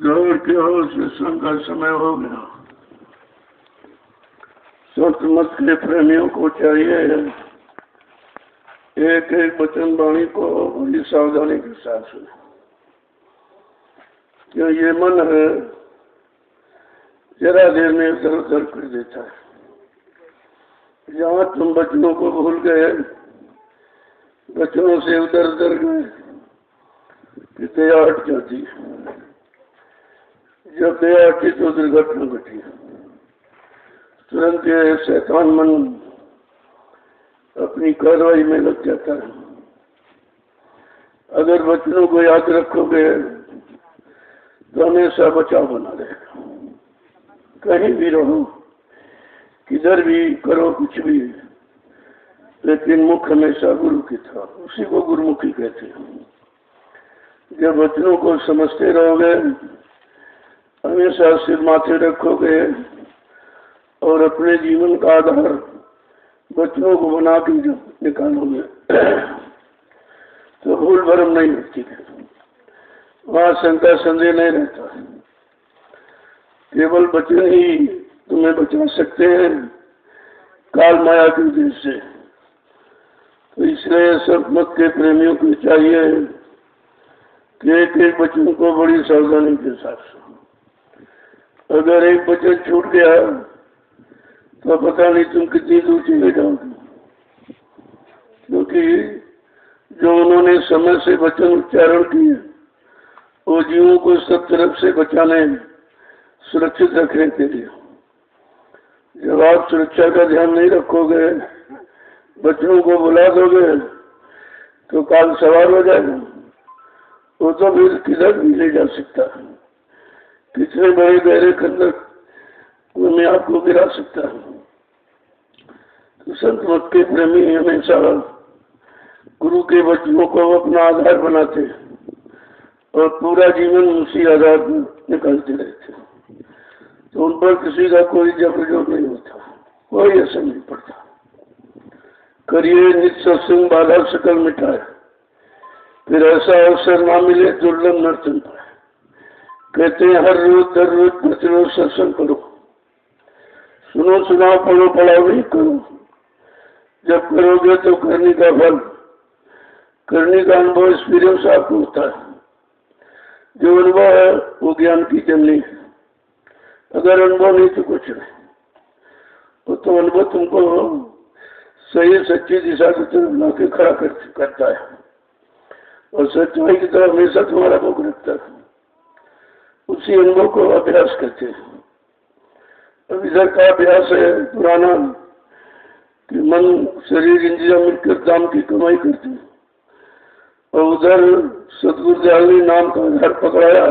दौड़ के हो सत्संग का समय हो गया। संत मत के प्रेमियों को चाहिए एक एक वचन वाणी को बड़ी सावधानी के साथ सुने, क्यों ये मन है जरा देर में इधर उधर कर देता है। जहाँ तुम बचनों को भूल गए, बचनों से उधर उधर गए कि दया हट जाती है। जब दया हटी तो दुर्घटना घटी। तुरंत ये शैतान मन अपनी कार्रवाई में लग जाता है। अगर बचनों को याद रखोगे तो हमेशा बचाव बना रहेगा। कहीं भी रहो, किधर भी करो कुछ भी, लेकिन मुख हमेशा गुरु की था। उसी को गुरुमुखी कहते हैं। जब वचनों को समझते रहोगे, हमेशा सिर माथे रखोगे और अपने जीवन का आधार वचनों को बना के निकालोगे तो भूल भरम नहीं होती है। वहां शंका संदेह नहीं रहता। केवल वचन ही तुम्हें बचा सकते हैं काल माया के देश से। तो इसलिए सब मत के प्रेमियों को चाहिए कि एक एक वचन को बड़ी सावधानी के साथ सुनो। अगर एक वचन छूट गया तो पता नहीं तुम कितनी दूर चले जाओगे, क्योंकि जो उन्होंने समय से वचन उच्चारण किए वो जीवों को सब तरफ से बचाने, सुरक्षित रखने के लिए। जब आप सुरक्षा का ध्यान नहीं रखोगे, वचनों को बुला दोगे तो काल सवार हो जाएगा। वो तो फिर किधर भी ले जा सकता है। कितने बड़े गहरे खंडक में आपको गिरा सकता है। तो संत मत के प्रेमी हमेशा गुरु के वचनों को अपना आधार बनाते और पूरा जीवन उसी आधार पर निकालते रहते। तो उन पर किसी का कोई जबरजोर नहीं होता, कोई असर नहीं पड़ता। करिए नित्य सत्संग बाधा सकल मिटाए, फिर ऐसा अवसर ना मिले दुर्लभ नर्तन पाए। कहते हैं हर रोज प्रतिरोज सत्संग करो, सुनो सुनाओ पढ़ो पढ़ाओ नहीं करो। जब करोगे तो करने का फल, करने का अनुभव एक्सपीरियंस आपको होता है। जो अनुभव है वो ज्ञान की जननी है। अगर अनुभव नहीं तो कुछ नहीं। वो तो अनुभव तुमको सही सच्ची दिशा की तरफ लाके खड़ा करता है और सच्चाई की तरफ हमेशा तुम्हारा मुख रखता है। उसी अनुभव को अभ्यास करते हैं। अब इधर का अभ्यास है पुराना कि मन शरीर इंद्रिया मिलकर दाम की कमाई करते हैं, और उधर सतगुरु दयाल ने नाम का घर पकड़ाया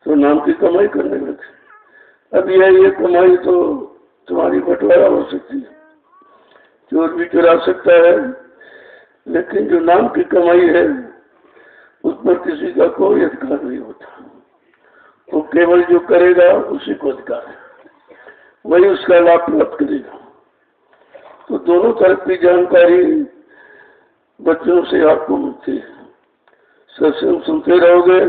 तो नाम की कमाई करने लगे। अब ये कमाई तो तुम्हारी बंटवारा हो सकती है, चोर भी चुरा सकता है, लेकिन जो नाम की कमाई है उस पर किसी का कोई अधिकार नहीं होता। वो केवल जो करेगा उसी को अधिकार है, वही उसका लाभ प्राप्त करेगा। तो दोनों तरफ की जानकारी बच्चों से आपको मिलती है। सत्संग सुनते रहोगे,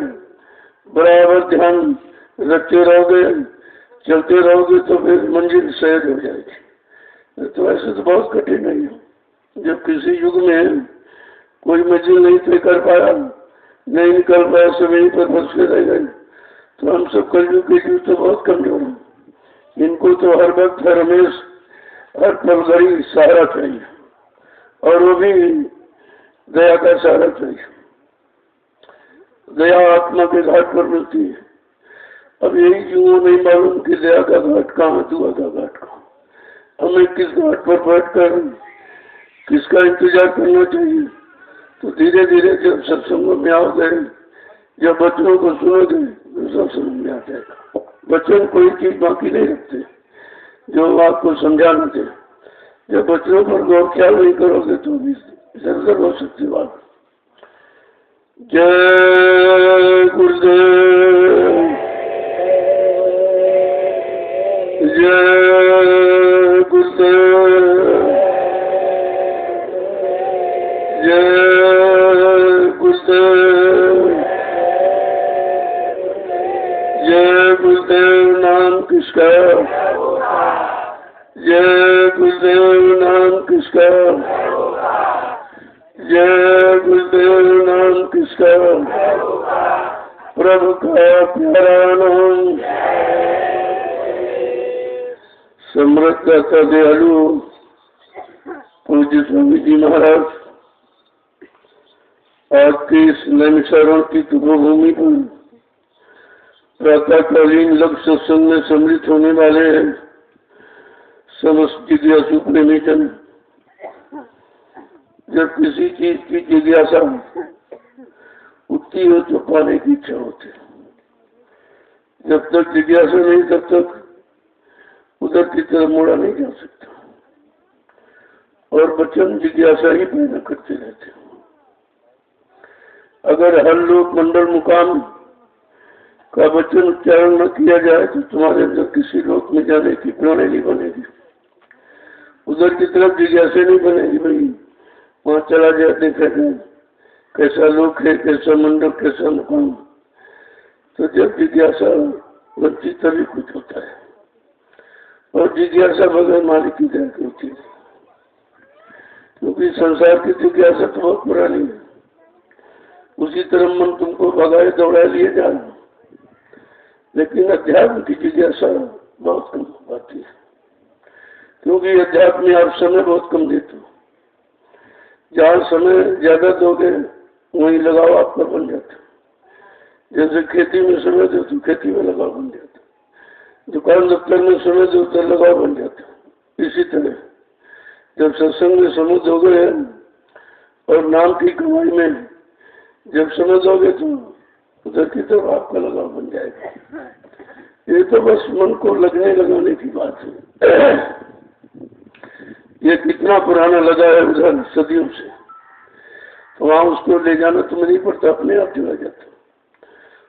बराबर ध्यान रखते रहोगे, चलते रहोगे तो फिर मंजिल सहज हो जाएगी। तो ऐसे तो बहुत कठिन नहीं है। जब किसी युग में कोई मंजिल नहीं तय कर पाया, नहीं निकल पाया, सब यहीं पर फंस के रह गए, तो हम सब कलयुग के जीव तो बहुत कमजोर हैं। इनको तो हर वक्त हर हमेश हर पल घड़ी सहारा चाहिए, और वो भी दया का सहारा चाहिए। दया आत्मा के घाट पर मिलती है। अब यही जीवों नहीं मालूम कि दया का घाट कहाँ, दुआ का घाट कहाँ। हमें किस घाट पर बैठकर किसका इंतजार करना चाहिए। तो धीरे धीरे जब सत्संग में आओगे, जब वचनों को सुनोगे तो सब समझ में आ जाएगा। वचन कोई चीज बाकी नहीं रखते जो आपको समझाना दे। जब वचनों पर गौर ख्याल नहीं करोगे तो भी इधर उधर हो सकती बात। जय गुरुदेव, जय गुरुदेव, जय गुरुदेव। जय गुरुदेव नाम किसका, जय गुरुदेव नाम किसका, जय गुरुदेव नाम किसका, प्रभु का प्यारा नाम। समृद्ध दाता दयालु पूज्य स्वामी जी महाराज, आज के इस नैमिषारण्य की तपोभूमि पर प्रातःकालीन लक्ष्य सत्संग में सम्मिलित होने वाले हैं समस्त जिज्ञासु प्रेमीजन। जब किसी चीज की जिज्ञासा उठती हो तो पाने की इच्छा होती है। जब तक जिज्ञासा नहीं तब तक उधर की तरफ मोड़ा नहीं जा सकता, और वचन जिज्ञासा ही पैदा करते रहते हैं। अगर हर लोक मंडल मुकाम का वचन उच्चारण न किया जाए तो तुम्हारे अंदर किसी लोक में जाने की प्रेरणा नहीं बनेगी, उधर की तरफ जिज्ञासा नहीं बनेगी। भाई वहां चला जाए, देखा जाए कैसा लोक है, कैसा मंडल, कैसा मुकाम। तो जब जिज्ञासा बनती तभी कुछ होता है, और जिज्ञासा बगैर मालिक की दया की होती है, क्योंकि संसार की जिज्ञासा तो बहुत पुरानी है। उसी तरह मन तुमको भगाए दौड़ा लिए जा रहा, लेकिन अध्यात्म की जिज्ञासा बहुत कम हो पाती है, क्योंकि अध्यात्म में आप समय बहुत कम देते हो। जहाँ समय ज्यादा दोगे वहीं लगाव आपका बन जाता। जैसे खेती में समय दो तो खेती में लगाव बन जाता, दुकान दफ्तर में समय दो तो लगाव बन जाता। इसी तरह जब सत्संग में समय दोगे और नाम की कमाई में जब समय दोगे तो उधर की तरफ आपका लगाव बन जाएगा। ये तो बस मन को लगने लगाने की बात है। ये कितना पुराना लगा है उधर सदियों से, तो वहां उसको ले जाना तुम्हें नहीं पड़ता, अपने आप चला जाता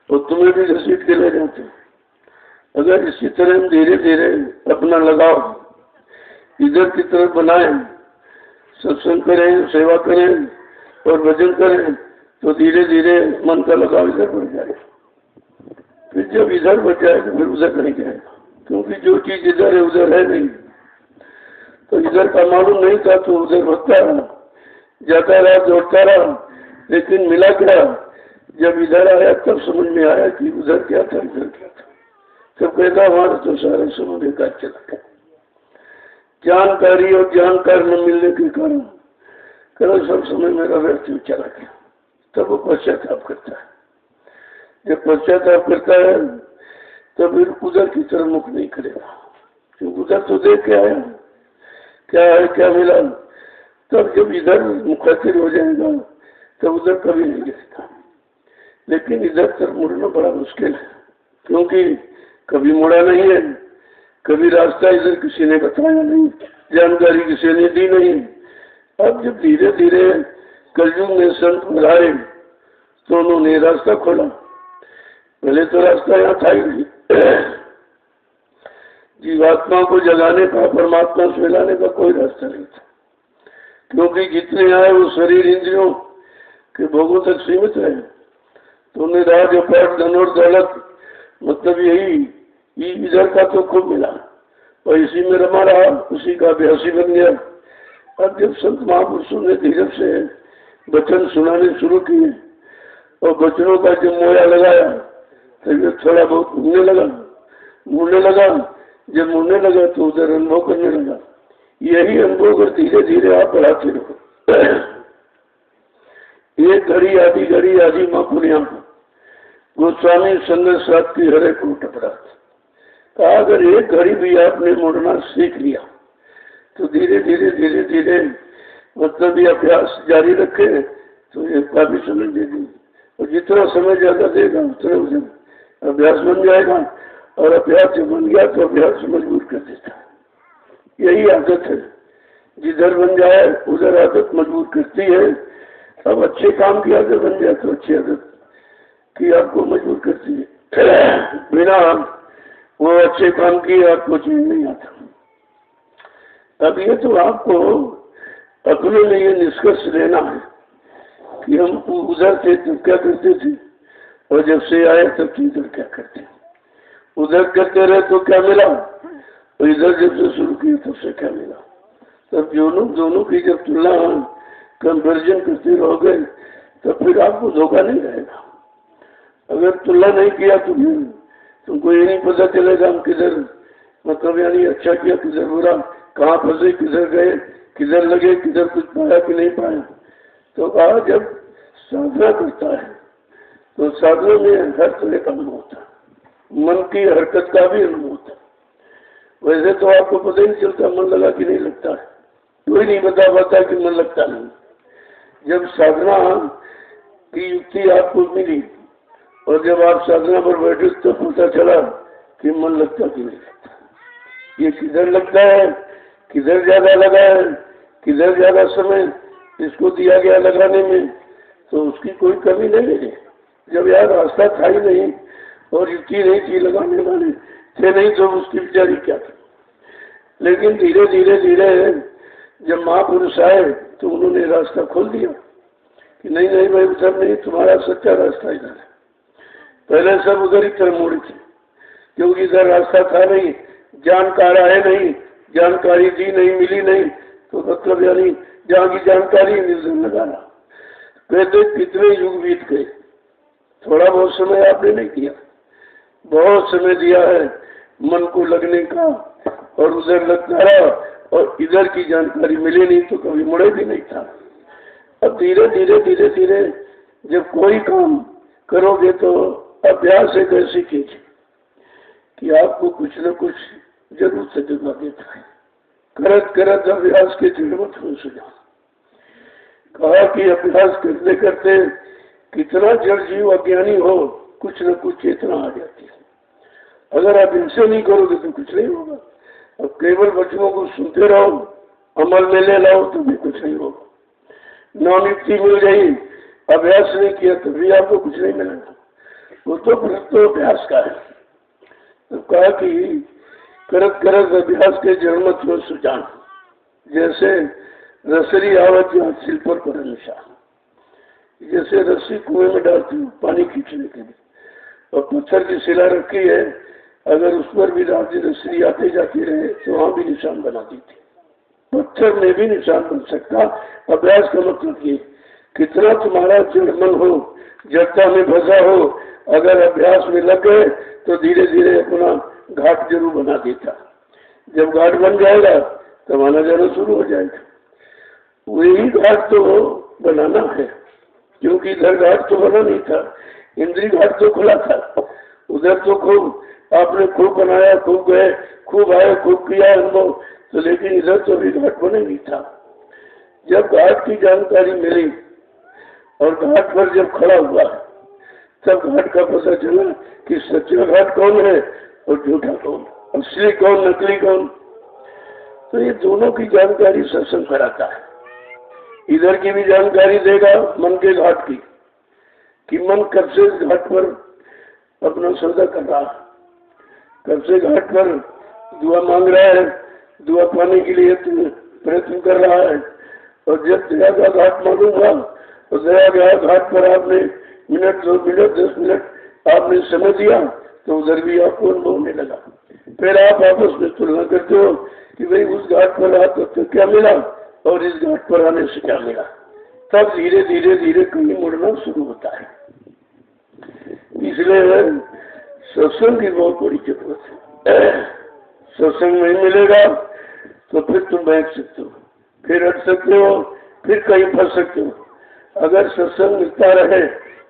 और तुम्हें भी घसीट के ले जाते। अगर इसी तरह हम धीरे धीरे अपना लगाव इधर की तरफ बनाए, सत्संग करें, सेवा करें और भजन करें, तो धीरे धीरे मन का लगाव इधर बढ़ जाएगा। फिर जब इधर बढ़ जाएगा फिर उधर नहीं जाएगा, क्योंकि जो चीज इधर है उधर है नहीं। तो इधर का मालूम नहीं था तो उधर बढ़ता रहा, जाता रहा, दौड़ता रहा, लेकिन मिला क्या? जब इधर आया तब समझ में आया कि उधर क्या था, इधर क्या था। तब कहता हमारा तो सारा समय बेकार चला गया। जानकारी और जानकार न मिलने के कारण करो सब समय मेरा व्यर्थ चला गया। तब वो पश्चाताप करता है। जब पश्चाताप करता है तब फिर उधर की तरफ मुख नहीं करेगा, क्योंकि उधर तो देख के आया क्या है क्या मिला। तब जब इधर मुखातिर हो जाएगा तब उधर कभी नहीं जाएगा। लेकिन इधर तरफ मुड़ना बड़ा मुश्किल है, क्योंकि कभी मुड़ा नहीं है, कभी रास्ता इधर किसी ने बताया नहीं, जानकारी किसी ने दी नहीं। अब जब धीरे धीरे कलयुग में संत बुलाए तो उन्होंने रास्ता खोला। पहले तो रास्ता यहाँ था ही नहीं। जीवात्मा को जगाने का, परमात्मा से मिलाने का कोई रास्ता नहीं था, क्योंकि जितने आए वो शरीर इंद्रियों के भोगों तक सीमित रहे। तो उन्हें राज अपार धन और दौलत, मतलब यही इधर का तो खूब मिला और इसी में रमा रहा, उसी का अभ्यासी बन गया। अब जब संत महापुरुषों ने धीरे से वचन सुनाने शुरू किए और वचनों का जब मोया लगाया तब ये थोड़ा बहुत मुड़ने लगा। जब मुड़ने लगा तो उधर अनुभव करने लगा। यही अनुभव कर धीरे धीरे आप बढ़ाते रहो। एक घड़ी आधी माँ पुनिया गोस्वामी संघर्ष साथ की हरे को टपरात कहा, अगर एक घड़ी भी आपने मुड़ना सीख लिया तो धीरे धीरे मतलब ये अभ्यास जारी रखे तो ये काफी समझ देगी। और जितना समय ज्यादा देगा उतना उधर अभ्यास बन जाएगा, और अभ्यास जब बन गया तो अभ्यास मजबूर कर देता है। यही आदत है, जिधर बन जाए उधर आदत मजबूर करती है। अब अच्छे काम की आदत बन जाए तो अच्छी आदत की आपको मजबूर करती है। बिना वो अच्छे काम की आपको चीज नहीं आता। अब ये तो आपको अपने लिए निष्कर्ष लेना है कि हम उधर थे तब क्या करते थे और जब से आए तब इधर क्या करते हैं। उधर करते रहे तो क्या मिला, और इधर जब से शुरू किया तब से क्या मिला। तब दोनों की जब तुलना कंपेरिजन करते रहोगे तो फिर आपको धोखा नहीं रहेगा। अगर तुलना नहीं किया तो फिर तुमको ये नहीं पता चलेगा हम किधर, मतलब यानी अच्छा किया किधर बुरा, कहाँ फंसे किधर गए, किधर लगे, किधर कुछ पाया कि नहीं पाया। तो आज जब साधना करता है तो साधना में हर तरह का अनुभव होता है, मन की हरकत का भी अनुभव होता है। वैसे तो आपको पता ही नहीं चलता मन लगा कि नहीं लगता है, कोई नहीं बता पाता कि मन लगता नहीं। जब साधना की युक्ति आपको मिली और जब आप साधना पर बैठे तो पता चला कि मन लगता कि नहीं लगता, ये किधर लगता है, किधर ज्यादा लगा है, किधर ज्यादा समय इसको दिया गया लगाने में, तो उसकी कोई कमी नहीं है। जब यार रास्ता था ही नहीं और युक्ति नहीं थी, लगाने वाले थे नहीं, तो उसकी विचारी क्या थी। लेकिन धीरे धीरे धीरे जब महापुरुष आए तो उन्होंने रास्ता खोल दिया कि नहीं नहीं भाई उधर नहीं, तुम्हारा सच्चा रास्ता इधर है। पहले सब उधर ही तरफ मुड़े थे क्योंकि इधर रास्ता था नहीं, जानकार आए नहीं, जानकारी दी नहीं, मिली नहीं, तो मतलब यानी जहाँ की जानकारी निर्जन लगाना। कहते कितने युग बीत गए, थोड़ा बहुत समय आपने नहीं दिया, बहुत समय दिया है मन को लगने का, और उधर लगता रहा और इधर की जानकारी मिली नहीं तो कभी मुड़े भी नहीं था। अब धीरे धीरे धीरे धीरे जब कोई काम करोगे तो अभ्यास एक ऐसी चीज कि आपको कुछ न कुछ जरूर से जगह देता है। करत करत अभ्यास के जरूरत हो सुझा कहा कि अभ्यास करते करते कितना जड़ जीव अज्ञानी हो, कुछ न कुछ चेतना आ जाती है। अगर आप इनसे नहीं करोगे तो कुछ नहीं होगा। अब केवल वचनों को सुनते रहो, अमल में ले लाओ तो भी कुछ नहीं होगा। नामुक्ति मिल गई, अभ्यास नहीं किया तो भी आपको कुछ नहीं मिलेगा। वो तो तो अभ्यास का है। तो कहा कि करत करत अभ्यास के जन्मत हो सुजान, जैसे रसरी आवत या सिल पर निशा, जैसे रस्सी कुएं में डालती हूँ पानी खींचने के लिए, और पत्थर की शिला रखी है, अगर उस पर भी रात रस्सी आते जाती रहे तो वहां भी निशान बना देती। पत्थर में भी निशान बन सकता। अभ्यास का मतलब ये, कितना तुम्हारा जड़ मन हो, जड़ता में फंसा हो, अगर अभ्यास में लग गए तो धीरे धीरे अपना घाट जरूर बना देता। जब घाट बन जाएगा तब आना जाना शुरू हो जाएगा। वही घाट तो बनाना है, क्योंकि इधर घाट तो बना नहीं था, इंद्री घाट तो खुला था। उधर तो खूब आपने खूब बनाया, खूब गए, खूब आए, खूब किया अनुभव, तो लेकिन इधर तो भी घाट बने नहीं था। जब घाट की जानकारी मिली और घाट पर जब खड़ा हुआ तब घाट का पता चला कि सच्चा घाट कौन है और झूठा कौन, असली कौन, नकली कौन। तो ये दोनों की जानकारी सत्संग कराता है। इधर की भी जानकारी देगा मन के घाट की, कि मन कब से घाट पर अपना सौदा कर रहा है, कब से घाट पर दुआ मांग रहा है, दुआ पाने के लिए प्रयत्न कर रहा है। और जब दया का घाट मांगूंगा तो दया का घाट पर आपने मिनट, 2 मिनट, 10 मिनट आपने समय दिया तो उधर भी आपको अनुभव होने लगा। फिर आप आपस में तुलना करते हो कि भाई उस घाट पर आकर तो क्या मिला और इस घाट पर आने से क्या मिला। तब धीरे धीरे धीरे कहीं मुड़ना शुरू होता है। इसलिए सत्संग की बहुत बड़ी जरूरत है। सत्संग नहीं मिलेगा तो फिर तुम बैठ सकते हो, फिर हट सकते हो, फिर कहीं फंस सकते हो। अगर सत्संग मिलता रहे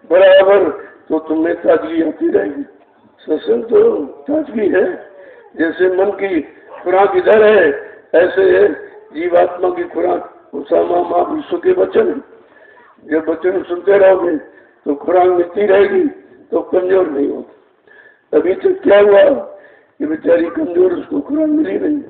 बराबर तो तुम्हें ताजगी आती रहेगी। सत्संग तो ताजगी है। जैसे मन की खुराक इधर है, ऐसे जीवात्मा की खुराक उसामा माँ विश्व के वचन। जब वचन सुनते रहोगे तो खुराक मिलती रहेगी तो कमजोर नहीं होगी। अभी तक क्या हुआ कि बेचारी कमजोर, उसको खुराक मिली नहीं।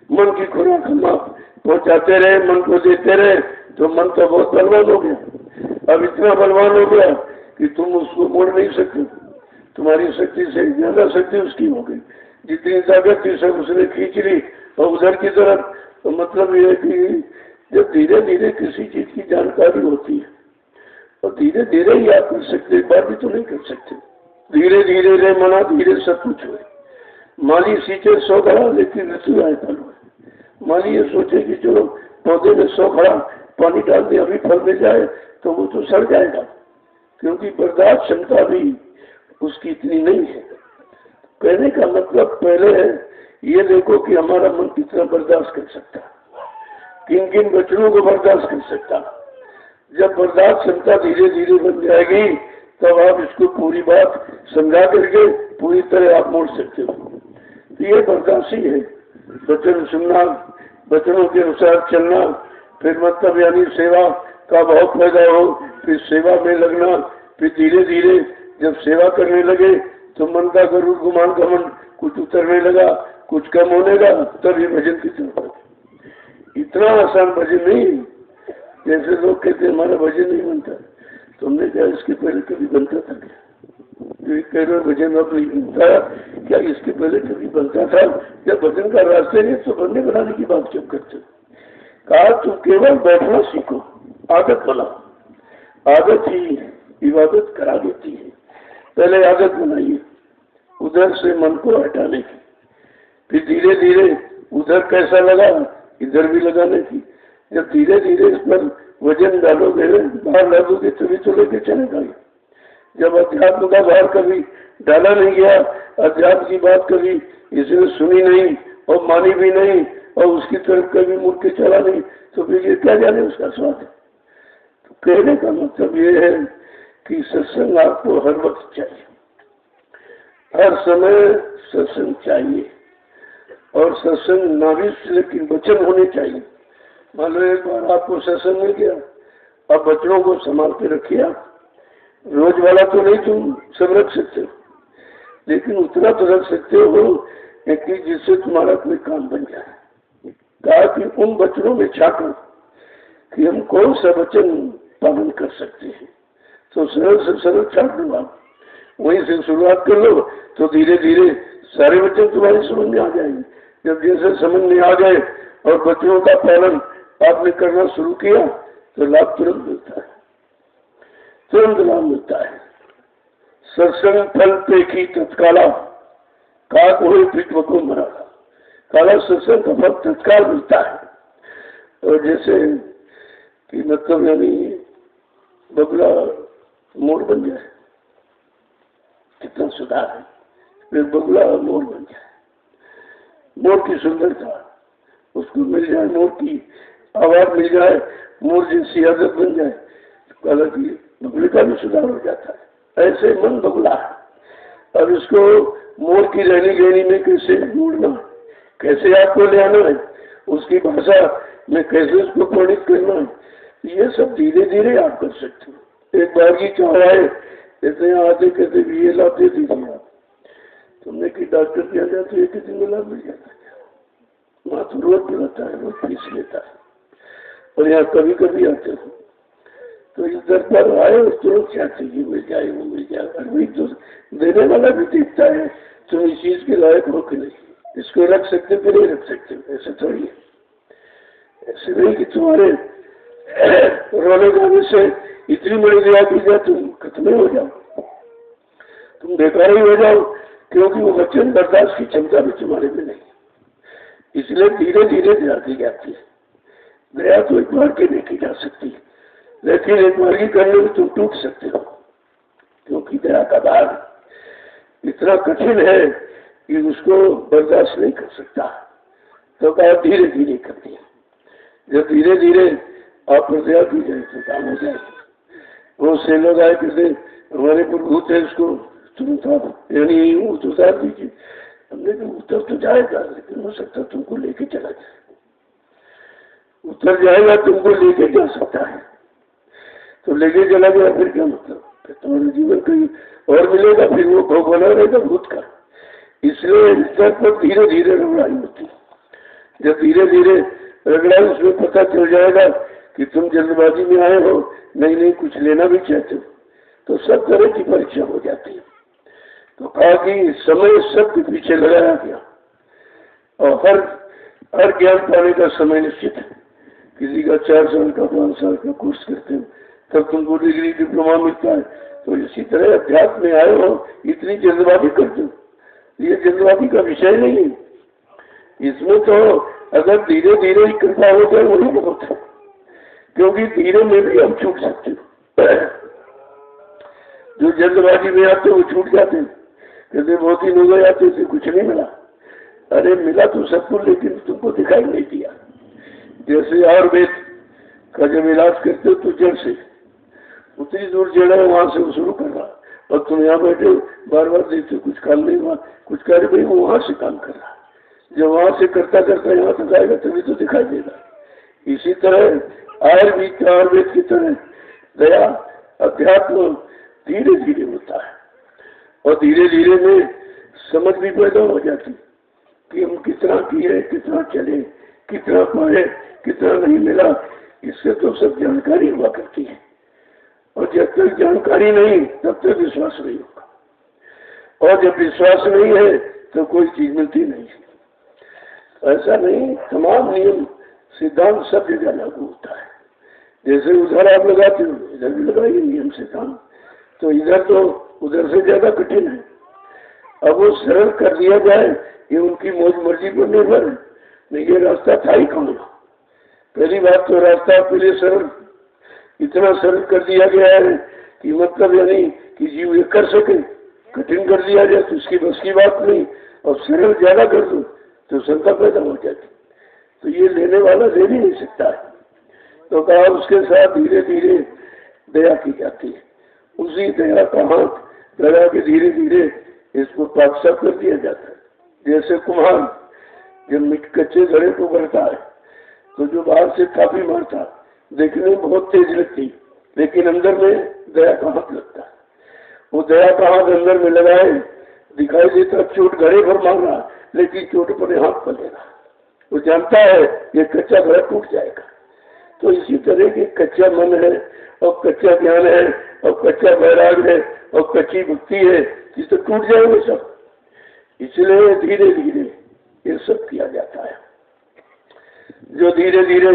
मन की खुराक हम आप पहुँचाते रहे, मन को देते रहे तो मन तो बहुत बलवान हो गया। अब इतना बलवान हो गया कि तुम उसको मोड़ नहीं सकते। तुम्हारी शक्ति से ज्यादा शक्ति उसकी हो गई। जितनी ताकत थी सब उसने खींच ली और उधर की तरफ। तो मतलब ये है कि जब धीरे धीरे किसी चीज की जानकारी होती है और धीरे धीरे ही आप कर सकते, एक बार भी तो नहीं कर सकते। धीरे धीरे रे मना धीरे सब कुछ हुए। माली सींचे 100 घड़ा लेकिन ऋतु आए फल हुए। माली ये सोचे कि चलो पौधे में 100 घड़ा पानी डाल दे अभी फल मिल जाए, तो वो तो सड़ जाएगा, क्योंकि बर्दाश्त क्षमता भी उसकी इतनी नहीं है। कहने का मतलब पहले है ये देखो कि हमारा मन कितना बर्दाश्त कर सकता, किन किन वचनों को बर्दाश्त कर सकता। जब बर्दाश्त क्षमता धीरे धीरे बन जाएगी तब आप इसको पूरी बात समझा करके पूरी तरह आप मोड़ सकते हो। तो ये बर्दाश्त ही है, वचन सुनना, वचनों के अनुसार चलना, फिर मतलब यानी सेवा का भाव पैदा हो, फिर सेवा में लगना, फिर धीरे धीरे जब सेवा करने लगे तो मन का गरुड़ गुमान घमंड कुछ उतरने लगा, कुछ कम होने लगा, तभी भजन की तरफ। इतना आसान भजन नहीं, जैसे लोग कहते हैं हमारा भजन नहीं बनता। तुमने क्या इसके पहले कभी बनता था क्या? तो कह रहे भजन अब नहीं बनता, क्या इसके पहले कभी बनता था? जब भजन का रास्ते नहीं तो बनने बनाने की बात क्यों करते? कहा तुम केवल बैठना सीखो, आदत बनाओ। आदत ही इबादत करा देती है। पहले आदत बनाइए उधर से मन को हटाने की, फिर धीरे धीरे उधर कैसा लगा इधर भी लगाने की। जब धीरे धीरे इस पर वजन डालोगे, बाहर डालोगे तभी तो लेके चलेगा। जब अध्यात्म का बाहर कभी डाला नहीं गया, अध्यात्म की बात कभी इसने सुनी नहीं और मानी भी नहीं और उसकी तरफ कभी मुड़ के चला नहीं, तो फिर ये क्या जाने उसका स्वाद। तो कहने का मतलब ये है कि सत्संग आपको हर वक्त चाहिए, हर समय सत्संग चाहिए। और सत्संग ना भी लेकिन वचन होने चाहिए। मान लो एक बार आपको सत्संग मिल गया, अब बच्चों को संभाल के रखिए। रोज वाला तो नहीं तुम सब रख सकते हो, लेकिन उतना तो रख सकते हो कि जिससे तुम्हारा कोई काम बन जाए। कहा कि उन वचनों में झांको कि हम कौन सा वचन पालन कर सकते हैं। तो सरल से सरल छाट लो, आप वहीं से शुरुआत कर लो, तो धीरे धीरे सारे वचन तुम्हारी समझ में आ जाएंगे। जब जैसे समझ में आ गए और वचनों का पालन आपने करना शुरू किया तो लाभ तुरंत मिलता है, तुरंत लाभ मिलता है। सत्संग फल पेखी तत्काला, काक हुए पृथ्वी को मरा। काला सत्संग का फल तत्काल मिलता है। और जैसे कि मतलब यानी बगुला मोर बन जाए, कितना सुधार है। फिर बगुला मोर बन जाए, मोर की सुंदरता उसको मिल जाए, मोर की आवाज मिल जाए, मोर जैसी आदत बन जाए, तो हालांकि बगुले का भी सुधार हो जाता है। ऐसे मन बगुला है। अब इसको मोर की रहनी गहनी में कैसे मोड़ना, कैसे आपको ले आना है, उसकी भाषा में कैसे उसको प्रणित करना है, ये सब धीरे धीरे आप कर सकते हो। एक बार की चाहे जैसे आते कहते भी ये लाभ दे दीजिए आप, तुमने कि डॉक्टर के आ जाते एक दिन में लाभ मिल जाता है। वहाँ तो रोज बुलाता है, रोज फीस लेता है। और यहाँ कभी कभी आते हो तो इस दर पर आए तो क्या चाहिए, मिल जाए वो मिल जाए। अभी तो देने वाला भी देखता है तुम इस चीज के लायक हो कि नहीं, इसको रख सकते कि नहीं रख सकते। ऐसे थोड़ी है, ऐसे नहीं कि तुम्हारे रोने गाने से इतनी बड़ी दया की जाए तुम खत्म हो जाओ, तुम बेकार ही हो जाओ, क्योंकि वो वचन बर्दाश्त की क्षमता भी तुम्हारे में नहीं। इसलिए धीरे धीरे दया की जाती है। दया तो एक बार की नहीं की जा सकती, लेकिन एक बार की करने में तुम टूट सकते हो, क्योंकि दया का भाग इतना कठिन है कि उसको बर्दाश्त नहीं कर सकता। तो बात धीरे धीरे करती है। जब धीरे धीरे आप पर दया की जाए तो काम हो जाए। वो से लोग आए कहते हमारे पर भूत है, इसको तुरंत आप यानी उतार दीजिए। हमने कहा उतर तो जाएगा, लेकिन हो सकता तुमको लेके चला जाए। उतर जाएगा तुमको लेके जा सकता है, तो लेके चला गया फिर क्या मतलब, फिर तुम्हारे जीवन कहीं और मिलेगा, फिर वो भोग बना रहेगा भूत का। इसलिए स्तर पर धीरे धीरे रगड़ाई होती है। जब धीरे धीरे रगड़ाई उसमें पता चल जाएगा कि तुम जल्दबाजी में आए हो, नहीं कुछ लेना भी चाहते हो, तो सब तरह की परीक्षा हो जाती है। तो कहा कि समय सबके पीछे लगाया गया और हर ज्ञान पाने का समय निश्चित है। किसी का 4 साल का 5 साल का कोर्स करते हो तब तुमको डिग्री डिप्लोमा मिलता है। तो इसी तरह अध्यात्म में आए हो, इतनी जल्दबाजी करते हो, ये जल्दबाजी का विषय नहीं है। इसमें तो अगर धीरे धीरे ही कृपा हो जाए वही बहुत है, क्योंकि धीरे में भी हम छूट सकते हैं। जो जल्दबाजी में आते वो छूट जाते हैं, कहते बहुत ही लोग आते थे कुछ नहीं मिला। अरे मिला तो सबको, लेकिन तुमको दिखाई नहीं दिया। जैसे आयुर्वेद का जब इलाज करते हो तो जड़ से उतनी दूर जड़ है वहां से वो शुरू कर रहा, और तुम यहाँ बैठे बार बार देखते कुछ काम नहीं हुआ, कुछ कार्य भाई वो वहां से काम कर रहा। जब वहां से करता करता यहाँ तक आएगा तभी तो दिखाई देगा। इसी तरह आयुर्वेद की तरह दया अध्यात्म धीरे धीरे होता है, और धीरे धीरे में समझ भी पैदा हो जाती कि हम कितना किए, कितना चले, कितना पाए, कितना नहीं मिला। इससे तो सब जानकारी हुआ करती है, और जब तक जानकारी नहीं तब तक विश्वास नहीं होगा, और जब विश्वास नहीं है तो कोई चीज मिलती नहीं। ऐसा नहीं, तमाम नियम सिद्धांत सब जगह लागू होता है। जैसे उधर आप लगाते हो इधर भी लगाइए नियम सिद्धांत, तो इधर तो उधर से ज्यादा कठिन है। अब वो सरल कर दिया जाए ये उनकी मौज मर्जी पर निर्भर है, नहीं ये रास्ता था ही कौन। पहली बात तो रास्ता के लिए सरल, इतना सरल कर दिया गया है कि मतलब यानी कि जीव ये कर सके। कठिन कर दिया जाए तो उसकी बस की बात नहीं, और सरल ज्यादा कर दो तो शंका पैदा हो जाती, तो ये लेने वाला ले भी नहीं सकता है। तो कहा उसके साथ धीरे धीरे दया की जाती है, उसी दया का हाथ लगा के धीरे धीरे इसको पाकसाफ कर दिया जाता है। जैसे कुम्हार जब कच्चे घड़े को भरता है तो जो बाहर से काफी मारता देखने में बहुत तेज लगती, लेकिन अंदर में दया का हाथ लगता है। वो दया का हाथ अंदर में लगाए दिखाई देता चोट घड़े भर मार रहा, लेकिन चोट अपने हाथ पर ले रहा। वो जानता है ये कच्चा घड़ा टूट जाएगा। तो इसी तरह के कच्चा मन है, और कच्चा ज्ञान है, और कच्चा वैराग है, और कच्ची भक्ति है, जिससे टूट जाएंगे सब। इसलिए धीरे धीरे ये सब किया जाता है। जो धीरे धीरे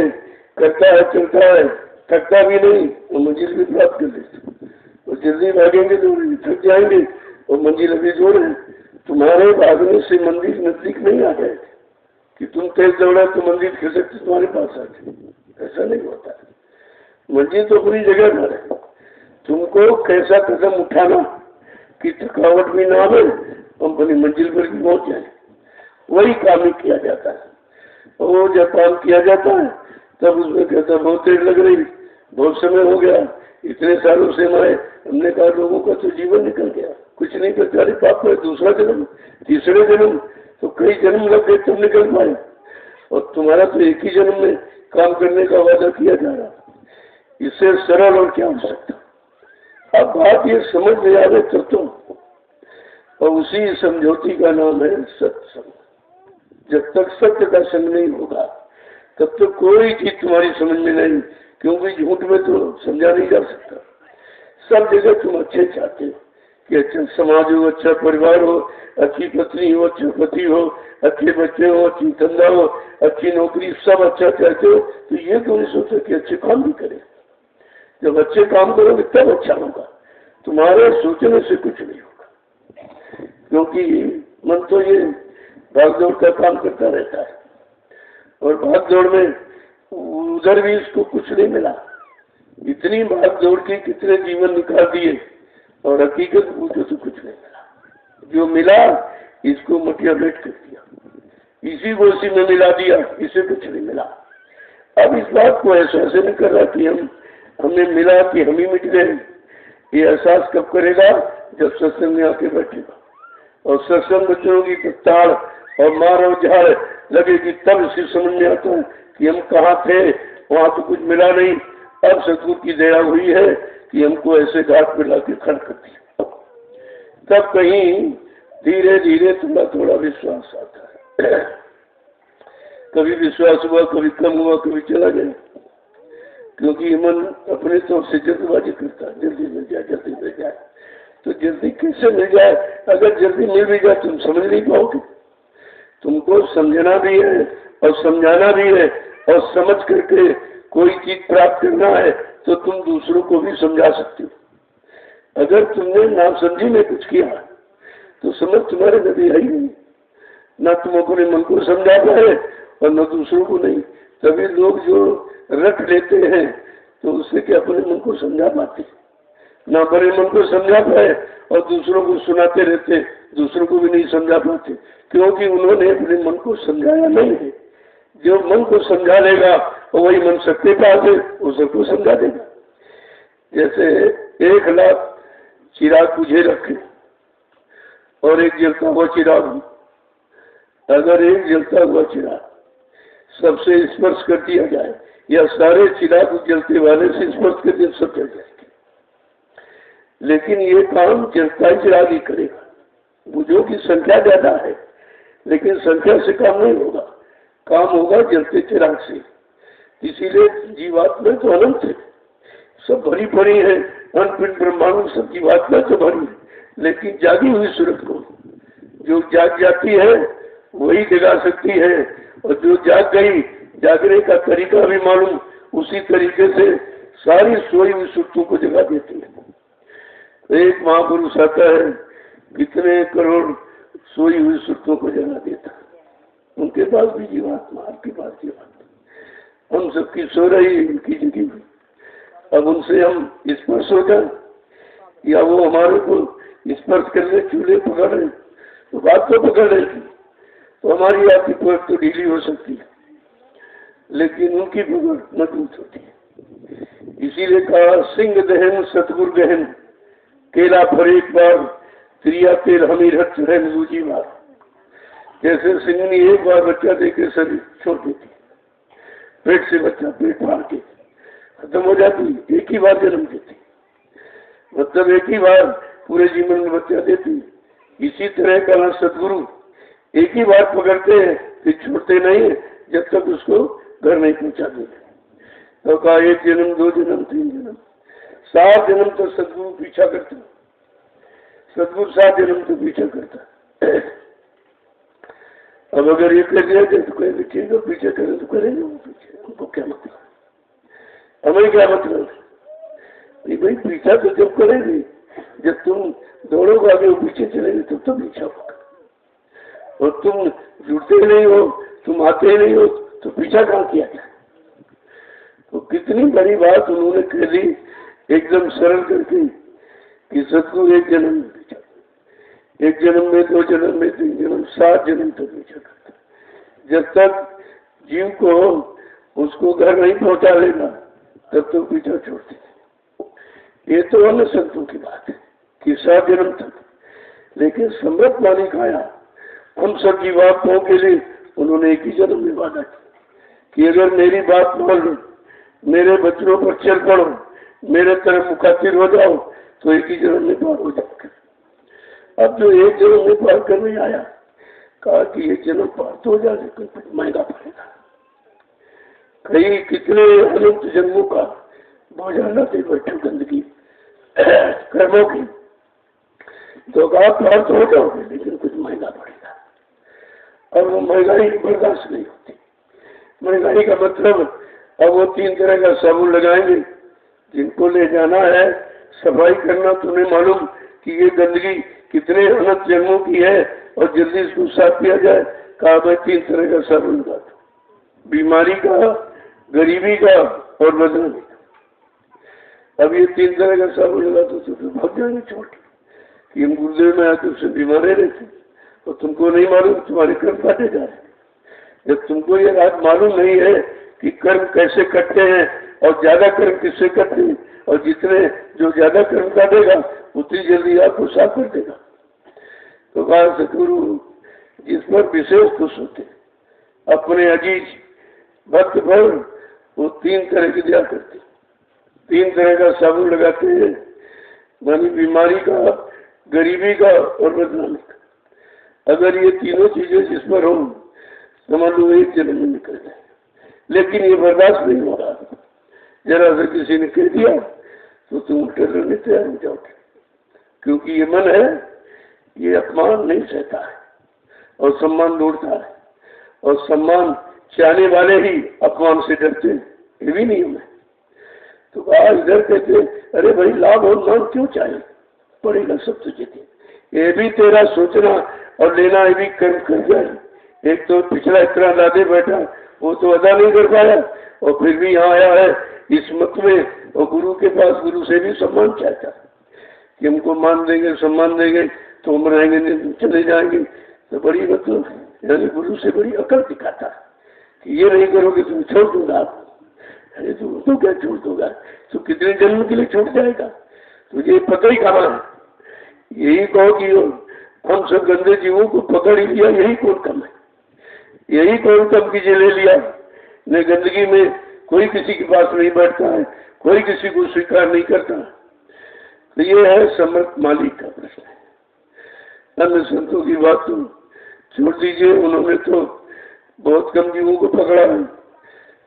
करता है चलता है थकता भी नहीं, वो मंजिल भी प्राप्त कर लेते। वो जल्दी भागेंगे तो थक जाएंगे, और मंजिल अभी जोर है। तुम्हारे भागने से मंदिर नजदीक नहीं आ जाए कि तुम तेज दौड़ा तो मंदिर खिसक तुम्हारे पास आते, ऐसा नहीं होता है। मंजिल तो पूरी जगह पर है, तुमको कैसा कदम उठाना कि थकावट भी ना आवे, हम अपनी मंजिल पर भी पहुंच जाए, वही काम ही किया जाता है। और जब काम किया जाता है तब उसमें कहता बहुत देर लग रही, बहुत समय हो गया, इतने सालों से मैं हमने कहा लोगों का तो जीवन निकल गया, कुछ नहीं करता। अरे पाप है, दूसरा जन्म, तीसरे जन्म, तो कई जन्म लग गए तब निकल पाए, और तुम्हारा तो एक ही जन्म में काम करने का वादा किया जा रहा। इससे सरल और क्या हो सकता। अब बात ये समझ में आ गए तब तो, और उसी समझौती का नाम है सत्संग। जब तक सत्य का संग नहीं होगा तब तक कोई चीज तुम्हारी समझ में नहीं, क्योंकि झूठ में तो समझा नहीं जा सकता। सब जगह तुम अच्छे चाहते हो कि अच्छा समाज हो, अच्छा परिवार हो, अच्छी पत्नी हो, अच्छा पति हो, अच्छे बच्चे हो, अच्छी धंधा हो, अच्छी नौकरी, सब अच्छा चाहते हो। तो ये क्यों नहीं सोचते कि अच्छे काम भी करें। जब अच्छे काम करोगे तब अच्छा होगा, तुम्हारे सोचने से कुछ नहीं होगा। क्योंकि मन तो ये भागदौड़ का काम करता रहता है, और भागदौड़ में उधर भी इसको कुछ नहीं मिला। इतनी भागदौड़ की कितने जीवन निकाल दिए, और हकीकत पूछो तो कुछ नहीं मिला। जो मिला इसको मटिया भेंट कर दिया, इसी को इसी में मिला दिया, इसे कुछ नहीं मिला। अब इस बात को एहसास नहीं कर रहा कि हमें मिला कि हम ही मिट गए। ये एहसास कब करेगा, जब सत्संग में आके बैठेगा, और सत्संग बच्चों की ताड़ और मार और झाड़ लगेगी, तब इसे समझ में आता है कि हम कहाँ थे, वहां तो कुछ मिला नहीं। अब सतगुरु की दया हुई है कि हमको ऐसे घाट पे लाके खड़ कर दिया, तब कहीं धीरे धीरे थोड़ा थोड़ा विश्वास आता है। कभी विश्वास हुआ, कभी कम हुआ, कभी चला गया, क्योंकि मन अपने तौर से जल्दबाजी करता है, जल्दी मिल जाए, जल्दी मिल जाए। तो जल्दी कैसे मिल जाए? अगर जल्दी मिल भी जाए तुम समझ नहीं पाओगे। तुमको समझना भी है और समझाना भी है, और समझ करके कोई चीज प्राप्त करना है तो तुम दूसरों को भी समझा सकते हो। अगर तुमने नासमझी में कुछ किया तो समझ तुम्हारे नदी है ही नहीं, ना तुम अपने मन को समझा पाए और न दूसरों को नहीं। तभी लोग जो रख लेते हैं तो उससे क्या अपने मन को समझा पाते, ना अपने मन को समझा पाए और दूसरों को सुनाते रहते, दूसरों को भी नहीं समझा पाते, क्योंकि उन्होंने अपने मन को समझाया नहीं है। जो मन को समझा लेगा वही मन सबके पास है, वो सबको समझा देगा। जैसे 1,00,000 चिराग बुझे रखे और एक जलता हुआ चिराग, अगर एक जलता हुआ चिराग सबसे स्पर्श कर दिया जाए या सारे चिराग जलते वाले से स्पर्श कर दिया, सब जल जाएंगे। लेकिन ये काम जलता ही चिराग ही करेगा। बुझों की संख्या ज्यादा है लेकिन संख्या से काम नहीं होगा, काम होगा जलते चिराग से। इसीलिए जीवात्मा तो अनंत है, सब भरी भरी है, अनपिंड ब्रह्मांड सब जीवात्मा तो भरी है, लेकिन जागी हुई सूरत को जो जाग जाती है वही जगा सकती है, और जो जाग गई जागने का तरीका भी मालूम, उसी तरीके से सारी सोई हुई सूरतों को जगा देती है। एक महापुरुष आता है, कितने करोड़ सोई हुई सूरतों को जगा देता है। उनके पास भी जीवात्मा, आपके पास जीवात्मा, हम सबकी सो रही, उनकी जगी हुई। अब उनसे हम स्पर्श हो जाए या वो हमारे को स्पर्श करने चूल्हे पकड़ रहे तो बात तो पकड़ रहे थी, तो हमारी आपकी पकड़ तो ढीली हो सकती है, लेकिन उनकी पकड़ मजबूत होती है। इसीलिए कहा, सिंह दहन सतगुरु गहन, केला पर एक बार त्रिया तेल हमीर हथ है दूजी बार। जैसे सिंहनी एक बार बच्चा देके शरीर छोड़ देती, पेट से बच्चा पेट फाड़ के खत्म हो जाती, एक ही बार जन्म देती, मतलब एक ही बार पूरे जीवन में बच्चा देती। इसी तरह का सदगुरु एक ही बार पकड़ते हैं, फिर छोड़ते नहीं जब तक उसको घर नहीं पहुंचा देते। तो कहा, 1 जन्म 2 जन्म 3 जन्म 7 जन्म तो सदगुरु पीछा करता, सदगुरु 7 जन्म तो पीछा करता। अब अगर ये कर दिया जाए तो कहेंगे ठीक है, पीछे करें तो करेंगे वो पीछे, उनको क्या मतलब, हमें क्या मतलब है भाई। पीछा तो जब करेंगे जब तुम दौड़ोगे आगे वो पीछे चलेंगे तब तो पीछा होगा, और तुम जुड़ते नहीं हो, तुम आते नहीं हो तो पीछा कहाँ किया जाए। तो कितनी बड़ी बात उन्होंने कह दी एकदम सरल करके कि सदगुरु 1 जन्म में पीछा, 1 जन्म में 2 जन्म में 3 जन्म 7 जन्म तक पीछा करता, जब तक जीव को उसको घर नहीं पहुंचा लेगा तब तो पीछा छोड़ते। ये तो अन्य संतों की बात है कि 7 जन्म तक, लेकिन समृद्ध वाणी काया हम सब जीवात्माओं के लिए उन्होंने एक ही जन्म में वादा किया कि अगर मेरी बात मान लो, मेरे बच्चों पर चल पड़ो, मेरे तरफ मुखातिब हो जाओ तो एक ही जन्म में पार हो जाओगे। अब जो 1 जन्म में पार करने आया, कहा कि 1 जन्म पार तो हो जाए, कोई महंगा पड़ेगा, कई कितने अनंत जन्मों का बोझा लाते बैठे गंदगी कर्मों की, तो कहा पार तो हो जाओगे लेकिन कुछ महंगा पड़ेगा। अब वो महंगाई बर्दाश्त नहीं होती। महंगाई का मतलब अब वो 3 तरह का साबुन लगाएंगे, जिनको ले जाना है सफाई करना, तुम्हें मालूम कि ये गंदगी कितने अनंत जन्मों की है और जल्दी इसको साफ किया जाए। कहा मैं 3 तरह का साबुन लगा दूं, बीमारी का, गरीबी का और बदनामी का। अब ये 3 तरह का साबुन लगा दो तो भाग जाएंगे छोड़ के कि हम गुरुदेव में आकर उससे बीमारे रहते, और तुमको नहीं मालूम तुम्हारे कर्म काटे जा रहे। जब तुमको ये बात मालूम नहीं है कि कर्म कैसे कटते हैं और ज्यादा कर्म किससे करते हैं, और जितने जो ज्यादा कर्म काटेगा उतनी जल्दी आपको साफ कर देगा। तो कहा सतगुरु जिस पर विशेष खुश होते अपने अजीज भक्त पर वो 3 तरह की दिया करते, 3 तरह का साबुन लगाते हैं, मानी बीमारी का, गरीबी का और बदनामी का। अगर ये तीनों चीजें जिस पर हो समझ लो 1 जन्म में निकल जाए, लेकिन ये बर्दाश्त नहीं हो रहा। जरा से किसी ने कह दिया तो तुम डरने तैयार हो जाओगे, क्योंकि ये मन है ये अपमान नहीं सहता है और सम्मान ढूंढता है, और सम्मान चाहने वाले ही अपमान से डरते हैं, ये भी नियम है। तो आज इधर कहते अरे भाई लाभ और मान क्यों चाहिए, पड़ेगा सब तुझे दे, ये भी तेरा सोचना और लेना ये भी कर्म कर जाए। एक तो पिछला इतना लादे बैठा, वो तो अदा नहीं कर पाया और फिर भी यहाँ आया है इस मत में, और गुरु के पास गुरु से भी सम्मान चाहता कि हमको मान देंगे सम्मान देंगे तो हम रहेंगे नहीं चले जाएंगे। तो बड़ी मतलब यानी गुरु से बड़ी अकल दिखाता कि ये नहीं करोगे तुम छोड़ दूंगा आपको। अरे तू क्या छोड़ दूंगा, तो कितने जन्म के लिए छूट जाएगा, तुझे पता ही कहाँ है। यही कहो कि हम सब गंदे जीवों को पकड़ ही लिया, यही कौन कम है, यही कौन कम कीजिए ले लिया। न गंदगी में कोई किसी के पास नहीं बैठता है, कोई किसी को स्वीकार नहीं करता। तो ये है समर्थ मालिक का प्रश्न। अन्य संतों की बात तो छोड़ दीजिए, उन्होंने तो बहुत कम जीवों को पकड़ा है।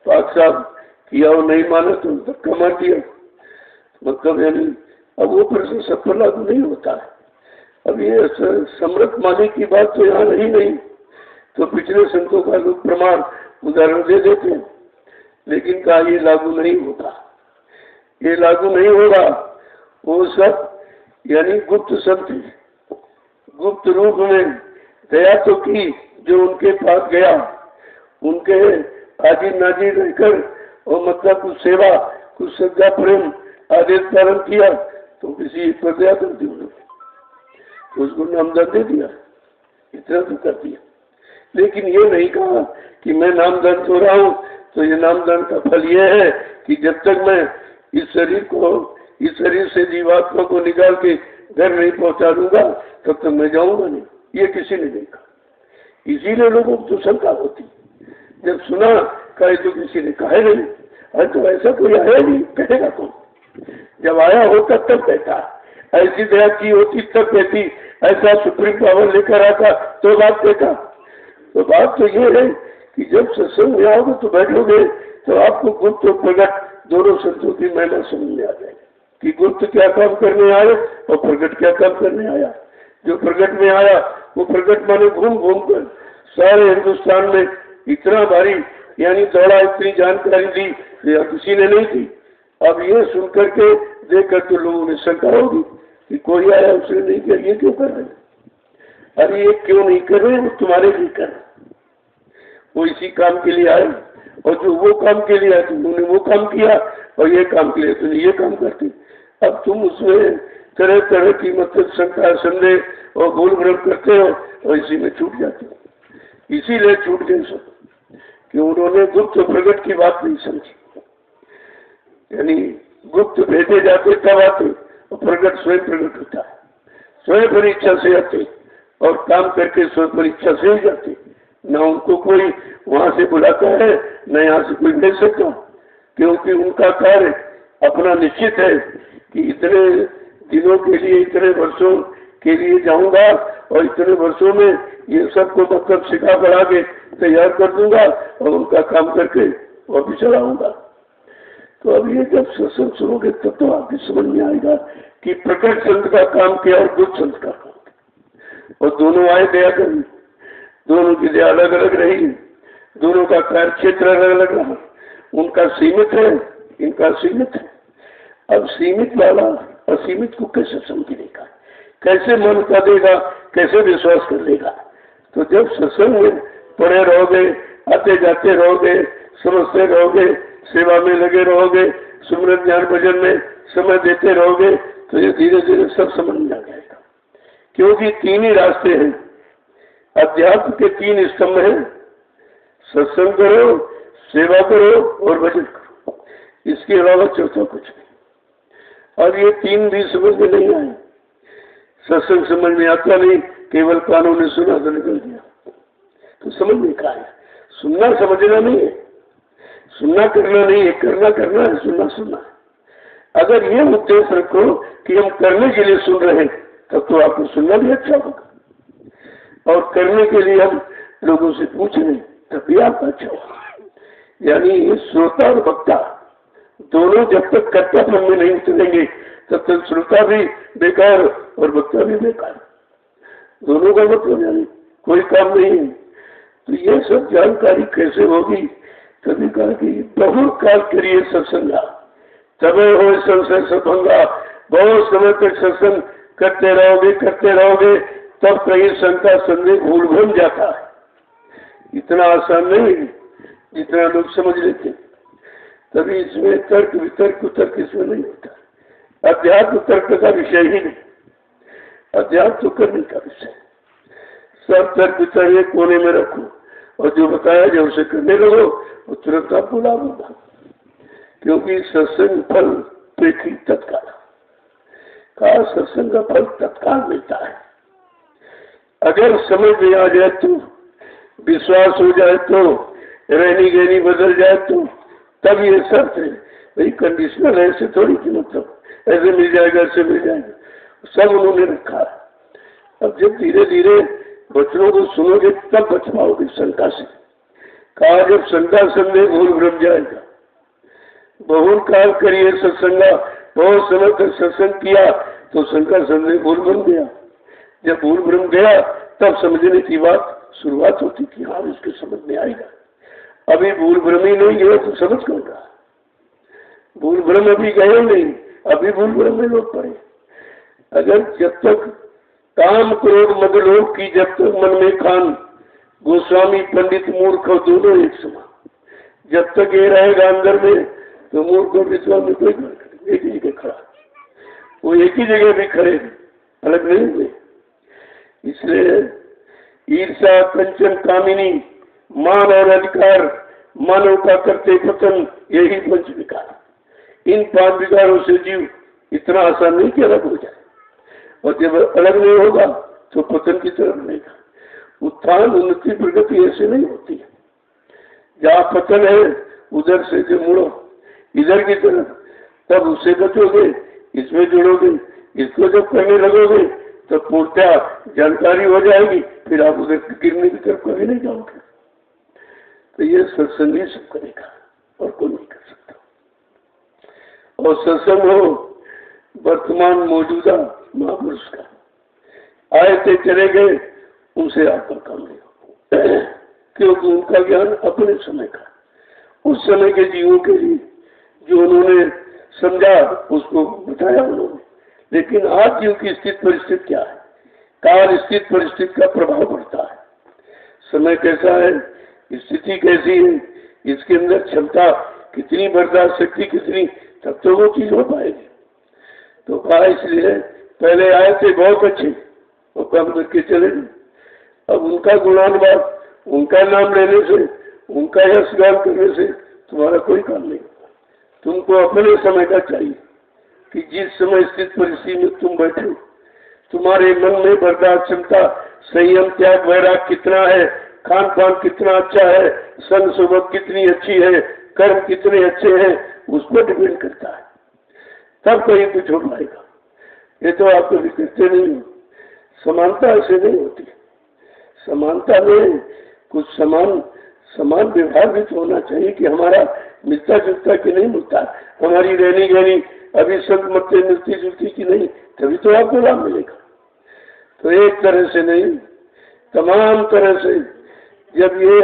पाक साहब किया और नहीं माना तो धक्का मार दिया, मतलब यानी अब वो प्रश्न सब पर लागू नहीं होता है। अब ये समर्थ मालिक की बात तो यहाँ रही नहीं, तो पिछले संतों का लोग प्रमाण उदाहरण दे देते हैं, लेकिन कहा ये लागू नहीं होता, ये लागू नहीं होगा। वो सब यानी गुप्त संत गुप्त रूप में दया तो की, जो उनके पास गया उनके हाजिर नाजिर रहकर और मतलब कुछ सेवा कुछ श्रद्धा प्रेम आदेश पालन किया तो किसी पर दया कर दी उन्होंने, तो उसको नामदान दे दिया, इतना तो कर दिया। लेकिन ये नहीं कहा कि मैं नामदान हो रहा हूँ तो ये नामदान का फल ये है कि जब तक मैं इस शरीर से जीवात्मा को निकाल के घर नहीं पहुंचा दूंगा तब तक मैं जाऊंगा नहीं, ये किसी ने नहीं कहा। इसीलिए लोगों को तो शंका होती, जब सुना कहे तो किसी ने कहा नहीं, अरे तो ऐसा कोई आया नहीं, कहेगा कौन, जब आया होता तब कहता, ऐसी दया की होती तब कहती, ऐसा सुप्रीम पावर लेकर आता तो बात कहता। तो बात तो ये है कि जब सत्संग में आओगे तो बैठोगे तो आपको गुप्त और प्रगट दोनों संतों की महिमा समझ में आ जाएगी कि गुप्त क्या काम करने आए और प्रगट क्या काम करने आया। जो प्रगट में आया वो प्रगट माने घूम घूम कर सारे हिंदुस्तान में इतना भारी यानी दौड़ा, इतनी जानकारी दी किसी ने नहीं दी। अब ये सुन करके देख कर तो लोगों ने शंका होगी कि कोई आया उसने नहीं किया, ये क्यों कर रहे हैं, अरे ये क्यों नहीं कर रहे, वो तुम्हारे लिए कर रहे, वो इसी काम के लिए आए, और जो वो काम के लिए आए तुमने वो काम किया और ये काम के लिए तुमने ये काम करते। अब तुम उसमें तरह तरह की मतलब शंका संदेह और भूल भ्रम करते हो और इसी में छूट जाते हो। इसीलिए छूट गए सब कि उन्होंने गुप्त प्रगट की बात नहीं समझी, यानी गुप्त भेजे जाते तब आते और प्रगट स्वयं प्रगट होता है, स्वयं पर इच्छा से आते और काम करके स्वयं पर इच्छा से ही जाते, न उनको कोई वहां से बुलाता है न यहाँ से कोई भेज सकता, क्योंकि उनका कार्य अपना निश्चित है कि इतने दिनों के लिए इतने वर्षों के लिए जाऊंगा और इतने वर्षों में ये सबको मतलब सिखा बढ़ा के तैयार कर दूंगा और उनका काम करके वापिस चलाऊंगा। तो अब ये जब सत्संग सुनोगे तब तो आपकी समझ में आएगा कि प्रकट संत का काम किया और गुप्त संत का काम किया, और दोनों आए दया करने, दोनों की दया अलग अलग रही, दोनों का कार्य क्षेत्र अलग अलग रहा, उनका सीमित है इनका सीमित है। अब सीमित वाला असीमित को कैसे समझ लेगा, कैसे मन कर देगा, कैसे विश्वास कर लेगा। तो जब सत्संग में पड़े रहोगे, आते जाते रहोगे, समझते रहोगे, सेवा में लगे रहोगे, सुमरन ज्ञान भजन में समय देते रहोगे तो ये धीरे धीरे सब समझ में आ जाएगा। क्योंकि तीन ही रास्ते हैं, अध्यात्म के तीन स्तंभ हैं, सत्संग करो, सेवा करो और भजन करो, इसके अलावा चौथा कुछ नहीं। और ये तीन भी समझ में नहीं आए, सत्संग समझ में आता नहीं, केवल कानों ने सुना तो निकल गया, तो समझ में कहा है। सुनना समझना नहीं है, सुनना करना नहीं है, करना करना है, सुनना सुनना है। अगर ये उद्देश्य रखो कि हम करने के लिए सुन रहे हैं तब तो आपको सुनना भी अच्छा होगा, और करने के लिए हम लोगों से पूछ रहे तब भी आपका अच्छा होगा। यानी श्रोता और वक्ता दोनों जब तक कर्तापन में नहीं उतरेंगे तब तक श्रोता भी बेकार और वक्ता भी बेकार, दोनों का मतलब यानी कोई काम नहीं है। तो ये सब जानकारी कैसे होगी, कभी कहा कि बहुत काल करिए सत्संगा तबे हो संशय सत्संगा, बहुत समय तक सत्संग करते रहोगे तब कहीं शंका संदेह भूल भूल जाता है। इतना आसान नहीं है जितना लोग समझ लेते। तभी इसमें तर्क वितर्क कुतर्क इसमें नहीं होता। अध्यात्म तर्क का विषय ही नहीं, अध्यात्म तो करने का विषय। सब तर्क वितर्क एक कोने में रखो और जो बताया जाए उसे करने लगो, वो तुरंत आपको लाभ होगा। क्योंकि सत्संग फल पृथ्वी तत्काल का, सत्संग का फल तत्काल मिलता है। अगर समझ में आ जाए तो, विश्वास हो जाए तो, रहनी गहनी बदल जाए तो, तब ये शर्त है। भाई कंडीशनल है, ऐसे थोड़ी कि मतलब ऐसे मिल जाएगा ऐसे मिल जाएगा, सब उन्होंने रखा है। अब जब धीरे धीरे वचनों को सुनोगे तब बच पाओगे शंका से। कहा जब शंका संदेह भूल भ्रम जाएगा। बहुल काल करिए सत्संगा, बहुत समय तक सत्संग किया तो शंका संदेह भूल भ्रम गया। जब भूल भ्रम गया तब समझने की बात शुरुआत होती कि हाँ इसके समझ में आएगा। अभी भूल भ्रम ही नहीं गया तो समझ कौन रहा? भूल भ्रम अभी गए नहीं, अभी भूल भ्रम में लोग पड़े। अगर जब तक काम क्रोध मद लोभ की जब तक मन में खान, गोस्वामी पंडित मूर्ख दोनों एक समान। जब तक ये रहेगा अंदर में तो मूर्ख और विद्वान में कोई फर्क, एक ही जगह खड़ा, वो एक ही जगह भी खड़े, अलग नहीं हुए। इसलिए ईर्षा कंचन कामिनी, मान और अधिकार, मानव का करते पतन, यही पंच विकार। इन 5 विकारों से जीव इतना आसान नहीं कि अलग हो जाए, और जब अलग नहीं होगा तो पतन की तरफ रहेगा। उत्थान उन्नति प्रगति ऐसे नहीं होती है। जहाँ पतन है उधर से जो मुड़ो इधर की तरफ, तब उससे बचोगे, इसमें जुड़ोगे। इसको जब करने लगोगे तो पूर्णतः जानकारी हो जाएगी, फिर आप उधर गिरने की तरफ कभी नहीं जाओगे। तो ये सत्संग ही सब करेगा और कोई नहीं कर सकता। और सत्संग हो वर्तमान मौजूदा महापुरुष का, आए थे चले गए, उनसे आपका काम नहीं हो, क्योंकि उनका ज्ञान अपने समय का, उस समय के जीवों के लिए जो उन्होंने समझा उसको बताया उन्होंने। लेकिन आज जीव की स्थिति परिस्थिति क्या है? काल स्थिति परिस्थिति का प्रभाव पड़ता है। समय कैसा है, स्थिति कैसी है, इसके अंदर क्षमता कितनी, बर्दाश्त शक्ति कितनी, तब तो वो चीज हो पाएगी। तो कहा इसलिए पहले आए थे बहुत अच्छे, वो काम करके चले गए। अब उनका गुणानुवाद, उनका नाम लेने से, उनका यश गान करने से तुम्हारा कोई काम नहीं। तुमको अपने समय का चाहिए कि जिस समय स्थित परिस्थिति में तुम बैठे हो, तुम्हारे मन में बर्दाश्त क्षमता, संयम, त्याग, वैराग कितना है, खान पान कितना अच्छा है, संग सोबत कितनी अच्छी है, कर्म कितने अच्छे हैं, उस पर डिपेंड करता है। तब कहीं कुछ हो पाएगा। ये तो आप कभी करते नहीं हो। समानता ऐसे नहीं होती। समानता में कुछ समान व्यवहार भी तो होना चाहिए कि हमारा मिलता जुलता कि नहीं मिलता, हमारी रहनी गहनी अभी संत मत मिलती जुलती कि नहीं, तभी तो आपको लाभ मिलेगा। तो एक तरह से नहीं, तमाम तरह से जब ये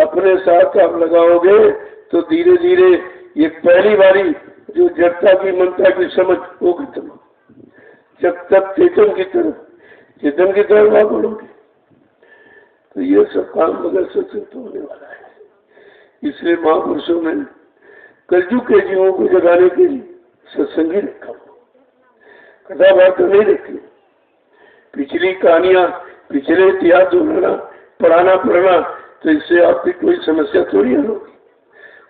अपने साथ आप लगाओगे तो धीरे धीरे ये पहली बारी जो जड़ता की मनता की समझ वो खत्म। जब तक चेतन की तरफ आप बढ़ोगे तो ये सब काम मगर सत्संग तो होने वाला है। इसलिए महापुरुषों में कलयुग के जीवों को जगाने के लिए सत्संग ही रखा, कथा वार्ता नहीं रखी। पिछली कहानियां, पिछले इतिहास दोहराना, पढ़ना तो इससे आपकी कोई समस्या थोड़ी हल होगी।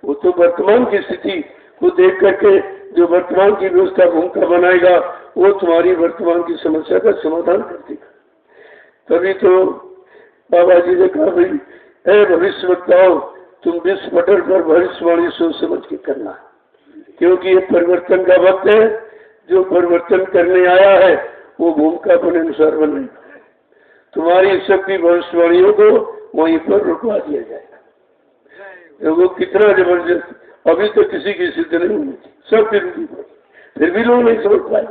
वो तो वर्तमान की स्थिति को देख करके जो वर्तमान की व्यवस्था भूमिका बनाएगा वो तुम्हारी वर्तमान की समस्या का समाधान कर देगा। तभी तो बाबा जी ने कहा, भाई ऐ भविष्य वक्ताओं, तुम विश्व पटल पर भविष्यवाणी सोच समझ के करना, क्योंकि ये परिवर्तन का वक्त है। जो परिवर्तन करने आया है वो भूमिका अपने अनुसार बनेगा। तुम्हारी सबकी भविष्यवाणियों को वहीं पर रुकवा दिया जाएगा। वो कितना जबरदस्त, अभी तो किसी की सिद्ध नहीं हुई थी, सब फिर भी लोग नहीं समझ पाए।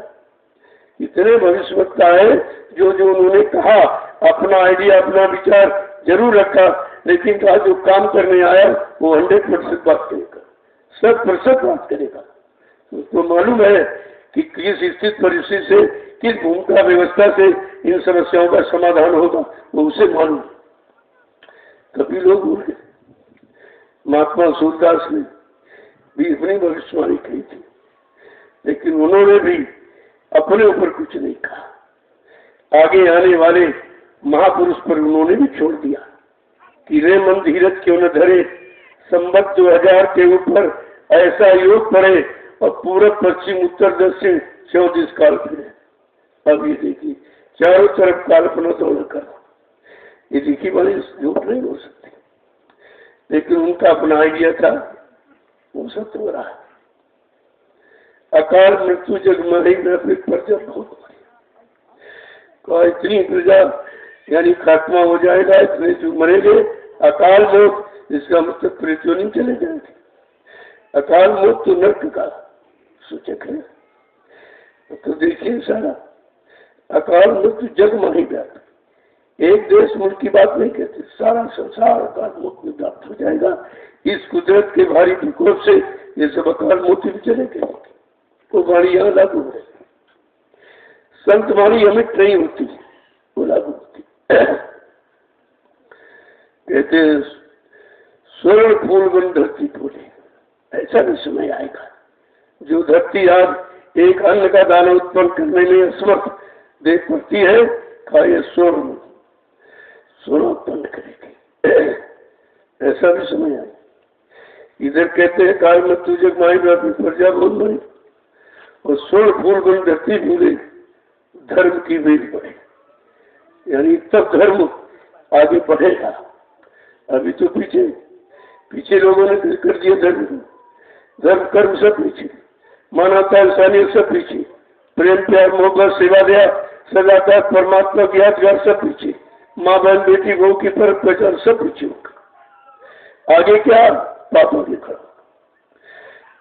इतने भविष्यवक्ता है जो उन्होंने कहा, अपना आइडिया, अपना विचार जरूर रखा, लेकिन कहा जो काम करने आया वो 100% बात करेगा, 100% बात करेगा। उसको मालूम है कि किस स्थित परिस्थिति से किस भूमिका व्यवस्था से इन समस्याओं का समाधान होगा वो उसे मालूम। कभी लोग भूल गए। महात्मा सूरदास ने भी अपनी भविष्यवाणी कही थी, लेकिन उन्होंने भी अपने ऊपर कुछ नहीं कहा। आगे आने वाले महापुरुष पर उन्होंने भी छोड़ दिया कि रे मन धीरज क्यों न धरे, संवत 2000 के ऊपर ऐसा योग पड़े और पूरब पश्चिम उत्तर दक्षिण 34 काल फिरे। अब ये देखिए चारों तरफ काल्पना तोड़ कर ये देखी वाली झूठ नहीं हो सकती, लेकिन उनका अपना आइडिया था, वो सत्य हो रहा है। अकाल मृत्यु जग मरी व्यापित प्रजा बहुत बड़ी, इतनी प्रजा यानी खात्मा हो जाएगा, इतने जो मरेंगे। अकाल मौत इसका मतलब पृथ्वी नहीं चले जाएगी। अकाल मौत तो नर्क का सूचक है। तो देखिए सारा अकाल मृत्यु जग मही व्याप्त, एक देश मुल्क की बात नहीं कहते, सारा संसार अकाल मौत में व्याप्त हो जाएगा। इस कुदरत के भारी प्रकोप से ये सब अकाल मौत भी चले गए। वो वाणी यहाँ लागू है। संत वाणी अमिट नहीं होती, वो लागू होती। कहते स्वर्ण फूल बन धरती फूले, ऐसा भी समय आएगा जो धरती आज एक अन्न का दाना उत्पन्न करने में असमर्थ देख पड़ती है, खाए स्वर्ण उत्पन्न करेगी। ऐसा भी समय आए। इधर कहते हैं काल मृत्यु जग माई व्यापी प्रजा बहुत बड़ी, और स्वर्ण फूल बन धरती फूले, धर्म की वेग बढ़े, यानी तब धर्म आगे बढ़ेगा। अभी तो पीछे लोगों ने कर दिया धर्म कर्म सब पीछे, मानवता इंसानियत सब पीछे, प्रेम प्यार मोहब्बत सेवा दया सदाचार परमात्मा की यादगार सब पीछे, माँ बहन बेटी बहू की परख पहचान सब पीछे होगा। आगे क्या? पाप आगे खड़ा,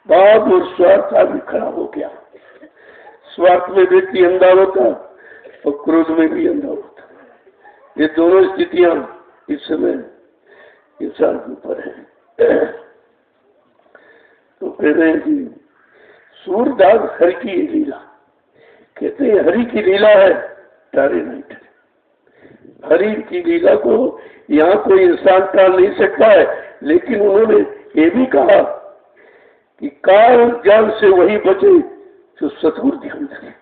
पाप और स्वार्थ आगे खड़ा हो गया। स्वार्थ में व्यक्ति अंधा होता और क्रोध में भी अंधा होता। ये दोनों स्थितियां इस समय इंसान के ऊपर है। तो कह रहे हैं कि सूरदास हरि की लीला, कहते हैं हरि की लीला है, टारे नहीं टरे। हरि की लीला को यहाँ कोई इंसान टाल नहीं सकता है, लेकिन उन्होंने ये भी कहा कि काल जाल से वही बचे जो सतगुरु ध्यान रखे।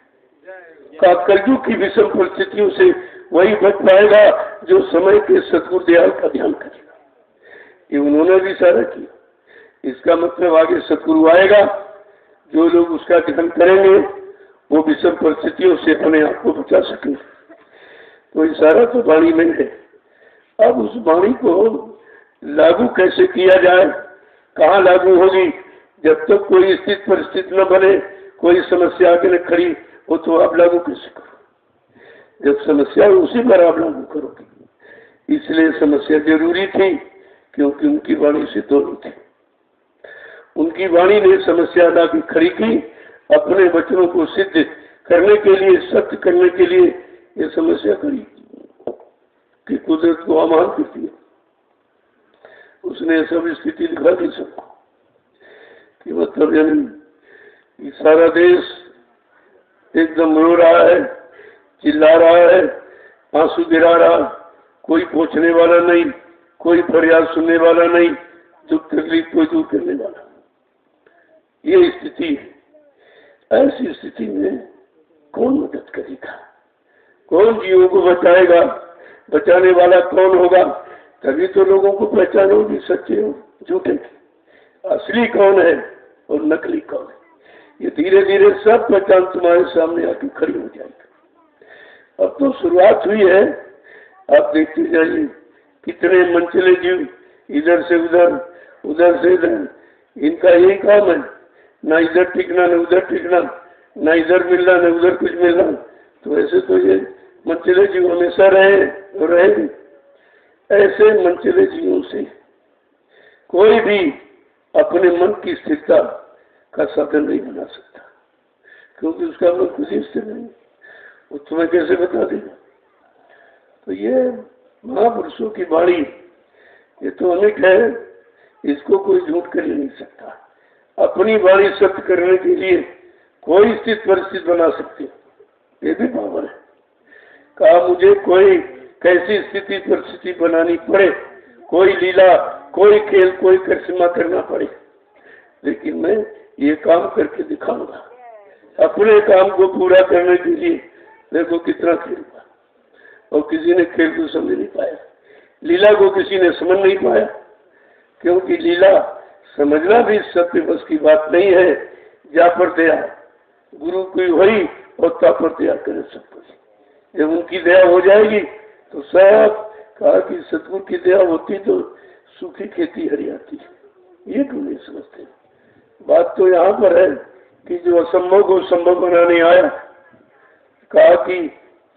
का कलयुग की विषम परिस्थितियों से वही बच पाएगा जो समय के सतगुरु दयाल का ध्यान करेगा। ये उन्होंने भी सारा किया। इसका मतलब आगे सतगुरु आएगा, जो लोग उसका ध्यान करेंगे वो विषम परिस्थितियों से अपने आप को बचा सकेंगे। तो इशारा तो वाणी में है। अब उस वाणी को लागू कैसे किया जाए, कहाँ लागू होगी? जब तक कोई स्थिति परिस्थिति न बने, कोई समस्या आगे न खड़ी हो, तो आप लागू कैसे करो? जब समस्या हो उसी पर आप लागू करोगे। इसलिए समस्या जरूरी थी, क्योंकि उनकी वाणी से दोनों थी। उनकी वाणी ने समस्या लागी खड़ी की, अपने वचनों को सिद्ध करने के लिए, सत्य करने के लिए ये समस्या खड़ी कि कुदरत को अमान करती है। उसने सब स्थिति दिखा दी सबको कि मतलब यानी सारा देश एकदम रो रहा है, चिल्ला रहा है, आंसू गिरा रहा, कोई पूछने वाला नहीं, कोई फरियाद सुनने वाला नहीं, दुख तकलीफ कोई दूर करने वाला। ये स्थिति है। ऐसी स्थिति में कौन मदद करेगा? कौन जीवों को बचाएगा? बचाने वाला कौन होगा? तभी तो लोगों को पहचानोगी सच्चे और झूठे की, असली कौन है और नकली कौन है। ये धीरे धीरे सब पहचान तुम्हारे सामने आके खड़ी हो जाएगी। अब तो शुरुआत हुई है, आप देखते जाइए कितने मनचले जीव इधर से उधर, उधर से इधर, इनका यही काम है, ना इधर टिकना न उधर टिकना, ना इधर मिलना न उधर कुछ मिलना। तो ऐसे तो ये मनचले जीव हमेशा रहे और रहेंगे। ऐसे मनचले जीवों से कोई भी अपने मन की स्थिरता का साधन नहीं बना सकता, क्योंकि उसका मन किसी स्थिर नहीं, वो तुम्हें कैसे बता देगा? तो ये महापुरुषों की वाणी ये तो अनेक है, इसको कोई झूठ कर ही नहीं सकता। अपनी वाणी सत्य करने के लिए कोई स्थिति परिस्थिति बना सकते, ये भी पावर है। कहा मुझे कोई कैसी स्थिति परिस्थिति बनानी पड़े, कोई लीला, कोई खेल, कोई करिश्मा करना पड़े, लेकिन मैं ये काम करके दिखाऊंगा। अपने काम को पूरा करने के लिए देखो कितना खेल हुआ, और किसी ने खेल को समझ नहीं पाया, लीला को किसी ने समझ नहीं पाया, क्योंकि लीला समझना भी सत्य बस की बात नहीं है। जा पर दया गुरु की हुई और ता पर दया करे सब कुछ। जब उनकी दया हो जाएगी तो सब, कहा कि सतगुरु की दया होती तो सूखी खेती हरियाती, ये क्यों नहीं समझते। बात तो यहाँ पर है कि जो असंभव को संभव बनाने आया, कहा कि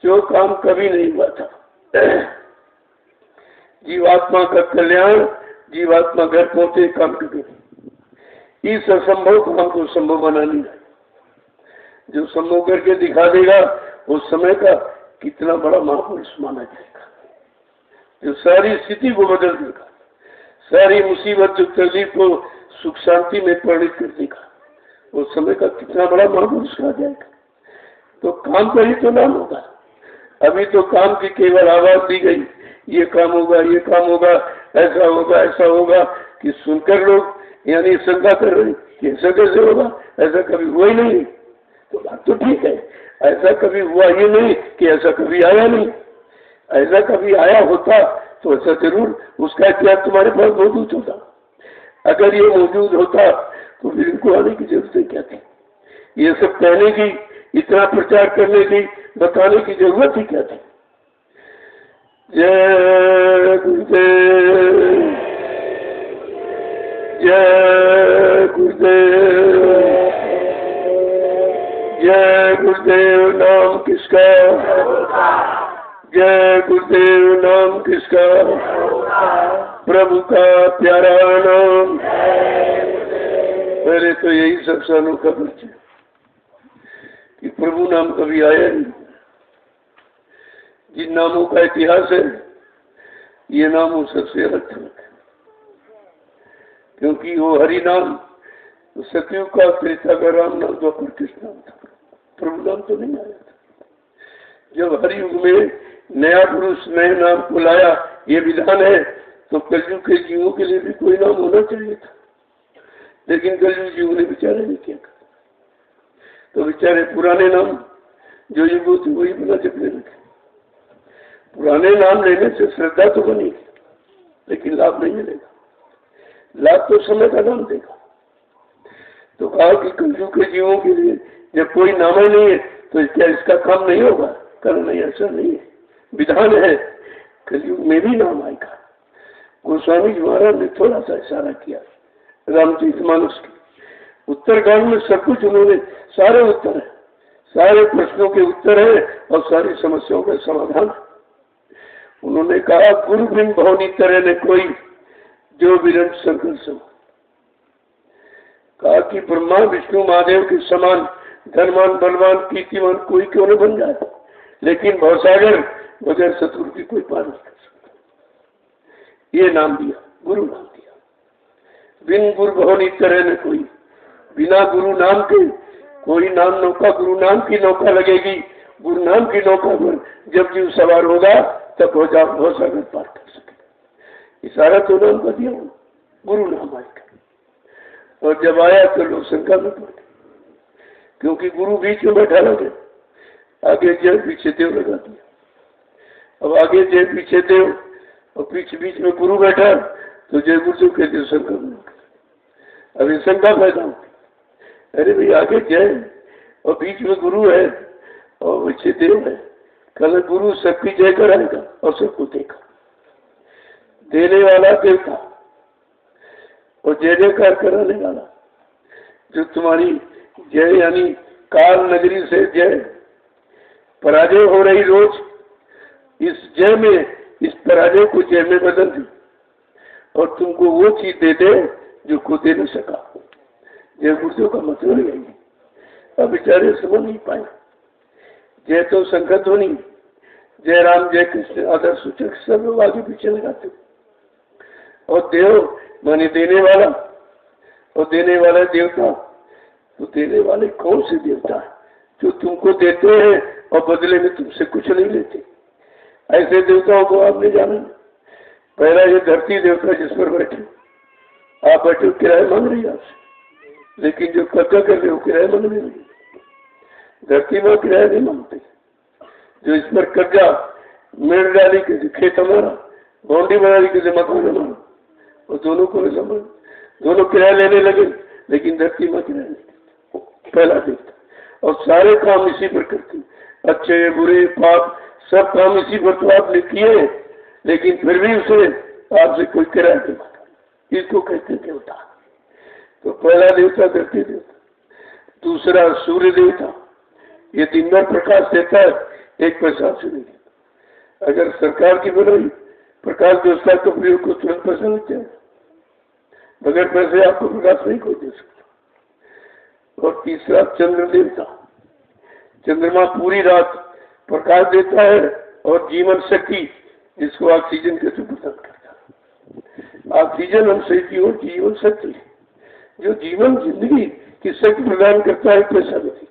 जो काम कभी नहीं हुआ था, जीवात्मा का कल्याण, जीवात्मा घर पहुंचे काम कभी, इस असंभव काम को संभव बनानी है। जो संभव करके दिखा देगा उस समय का कितना बड़ा महापुरुष माना जाएगा, जो सारी स्थिति को बदल देगा, सारी मुसीबत जो तकलीफ को सुख शांति में परिणित कर देगा, उस समय का कितना बड़ा महापुरुष कहा जाएगा। तो काम का ही तो नाम होगा। अभी तो काम की केवल आवाज दी गई, ये काम होगा, ये काम होगा, ऐसा होगा, ऐसा होगा, कि सुनकर लोग यानी शंका कर रहे कि ऐसा कैसे होगा, ऐसा कभी हुआ ही नहीं। तो बात तो ठीक है, ऐसा कभी हुआ ही नहीं कि ऐसा कभी आया नहीं। ऐसा कभी आया होता तो ऐसा जरूर उसका क्या तुम्हारे पास मौजूद होता। अगर ये मौजूद होता तो फिर इनको आने की जरूरत क्या थी, ये सब कहने की, इतना प्रचार करने की, बताने की जरूरत ही क्या थी। जय गुरुदेव, जय गुरुदेव, जय गुरुदेव नाम किसका, जय गुरुदेव नाम किसका, प्रभु का प्यारा नाम। पहले तो यही सबसे अनोखा परिचय कि प्रभु नाम कभी आया नहीं। जिन नामों का इतिहास है ये नाम सबसे अलग थलग है, क्योंकि वो हरि नाम सतयुग का, त्रेता का राम नाम, द्वापर कृष्ण नाम था, प्रभु नाम तो नहीं आया था। जब हरि युग में नया पुरुष नए नाम को लाया, ये विधान है, तो कलयुग के जीवों के लिए भी कोई नाम होना चाहिए था, लेकिन कलयुग जीव ने बेचारे नहीं किया। तो बेचारे पुराने नाम जो युग थे वही बना जपने लगे। पुराने नाम लेने से श्रद्धा तो बनेगी, लेकिन लाभ नहीं मिलेगा। लाभ तो समय का नाम देगा। तो कहा कि कलयुग के जीवों के लिए जब कोई नाम ही नहीं है तो क्या इसका काम नहीं होगा? कर नहीं, ऐसा नहीं है, विधान है, कलयुग में भी नाम आएगा। गोस्वामी जी महाराज ने थोड़ा सा इशारा किया रामचरितमानस की उत्तरकांड में, सब कुछ उन्होंने, सारे उत्तर है, सारे प्रश्नों के उत्तर है और सारी समस्याओं का समाधान। उन्होंने कहा गुरु बिन भवनी तरह ने कोई जो विरंट संघर्ष। कहा कि ब्रह्मा विष्णु महादेव के समान धनवान बलवान कीर्तिमान कोई क्यों न बन जाए, लेकिन भवसागर बगैर सतगुरु की कोई पार नहीं कर सकता। ये नाम दिया, गुरु नाम दिया। बिन गुरु भवनी तरह ने कोई, बिना गुरु नाम के कोई नाम नौका, गुरु नाम की नौका लगेगी, गुरु नाम की नौका पर जब जीव सवार होगा तब भवसागर पार कर सके। इशारा तो नाम का दिया, गुरु नाम आएगा। और जब आया तो लोग शंका में पड़ गए, क्योंकि गुरु बीच में बैठा लगे, आगे जय पीछे देव लगा दिया। अब आगे जय पीछे देव और पीछे बीच में गुरु बैठा तो जय गुरु कहते शंका में। अभी शंका पैदा हो, अरे भाई आगे जय और बीच में गुरु है और पीछे देव है, कल गुरु सबकी जय कराएगा और सबको देगा। देने वाला देवता और जय जयकार कराने वाला, जो तुम्हारी जय यानी काल नगरी से जय पराजय हो रही रोज, इस जय में, इस पराजय को जय में बदल दी और तुमको वो चीज दे दे जो खुद दे न सका। जय गुरुदेव का मतलब यही है। अब बेचारे समझ नहीं पाए। जय तो संकट ध्वनि, जय राम जय कृष्ण आदर सूचक सब लोग आगे पीछे लगाते, और देव माने देने वाला, और देने वाला देवता। तो देने वाले कौन से देवता है? जो तुमको देते हैं और बदले में तुमसे कुछ नहीं लेते। ऐसे देवताओं को आपने जाना। पहला ये धरती देवता जिस पर बैठे, आप बैठे किराया मांग रही है आपसे, लेकिन जो कब्जा कर रहे हो किराया मांग रही है। धरती में किराया नहीं मांगते। जो इस पर कब्जा मेड़ डाली के खेत हमारा, बाउंड्री बना ली के मकान हमारा, और दोनों को दोनों किराया लेने लगे, लेकिन धरती में किराया नहीं। पहला देवता, और सारे काम इसी पर करते, अच्छे बुरे पाप सब काम इसी पर तो आपने किए, लेकिन फिर भी उसे आपसे कोई किराया नहीं मांगा। इसको कहते हैं देवता। तो पहला देवता धरती देवता, दूसरा सूर्य देवता, ये दिन भर प्रकाश देता है, एक पैसा से नहीं देता। अगर सरकार की बनाई प्रकाश व्यवस्था का प्रयोग को तुरंत पैसा लग जाए, बगैर पैसे आपको प्रकाश नहीं कोई दे सकता। और तीसरा चंद्र देवता, चंद्रमा पूरी रात प्रकाश देता है और जीवन शक्ति, जिसको ऑक्सीजन के प्रदान करता है। ऑक्सीजन हम सही की ओर जीवन शक्ति, जो जीवन जिंदगी की शक्ति प्रदान करता है, पैसा नहीं।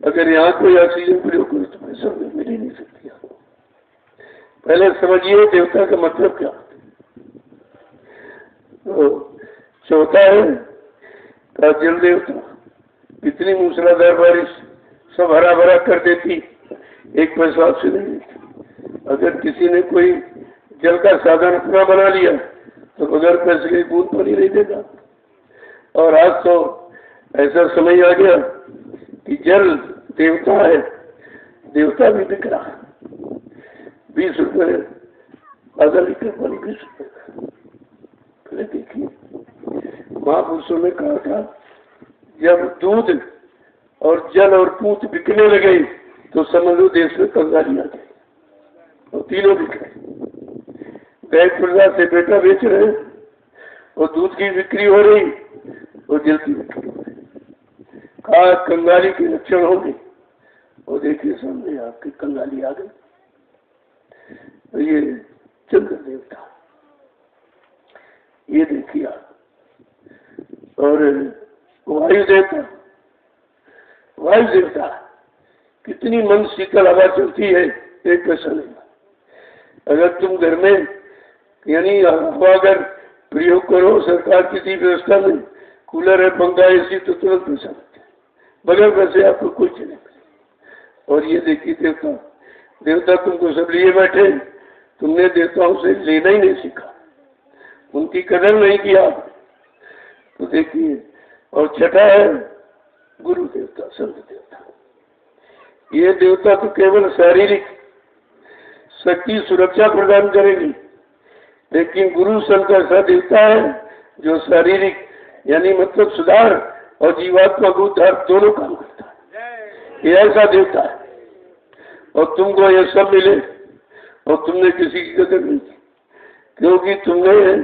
अगर यहाँ कोई ऑक्सीजन प्रयोग करे तो पैसा मिल ही नहीं सकती। पहले समझिए देवता का मतलब क्या। तो चौथा है का जल देवता, इतनी मूसलाधार बारिश सब हरा भरा कर देती, एक पैसा आपसे नहीं लेती। अगर किसी ने कोई जल का साधन अपना बना लिया तो बगैर पैसे के बूंद पानी नहीं देगा। और आज तो ऐसा समय आ गया कि जल देवता है, देवता भी बिक रहा है। 20 रुपये आधा लीटर पानी, 20 रुपये। पहले देखिए महापुरुषों ने कहा था, जब दूध और जल और पूत बिकने लगे तो समझ लो देश में कंगाली आ गई, और तीनों बिक रहे। गाय प्रजा से बेटा बेच रहे, और दूध की बिक्री हो रही, और जल की बिक्री हो रही। कहा कंगाली के लक्षण होंगे, और देखिए सामने आपकी कंगाली आ गई। तो ये चंद्र देवता, ये देखिए आप। और वायु देवता, वायु देवता कितनी मन शीतल हवा चलती है, एक पैसा नहीं। अगर तुम घर में यानी हवा अगर प्रयोग करो सरकार किसी व्यवस्था में, कूलर है, पंखा, एसी, तो तुरंत पैसा लगता है, बगैर पैसे आपको कोई चीज नहीं मिले। और ये देखिए देवता, देवता तुमको सब लिए बैठे, तुमने देवताओं से लेना ही नहीं सीखा, उनकी कदर नहीं किया। तो देखिए, और छठा है गुरु देवता, संत देवता। ये देवता तो केवल शारीरिक शक्ति सुरक्षा प्रदान करेगी, लेकिन गुरु संत ऐसा देवता है जो शारीरिक यानी मतलब सुधार और जीवात्मा को उद्धार दोनों काम करता है। ये ऐसा देवता है। और तुमको ये सब मिले और तुमने किसी की कदर नहीं की, क्योंकि तुमने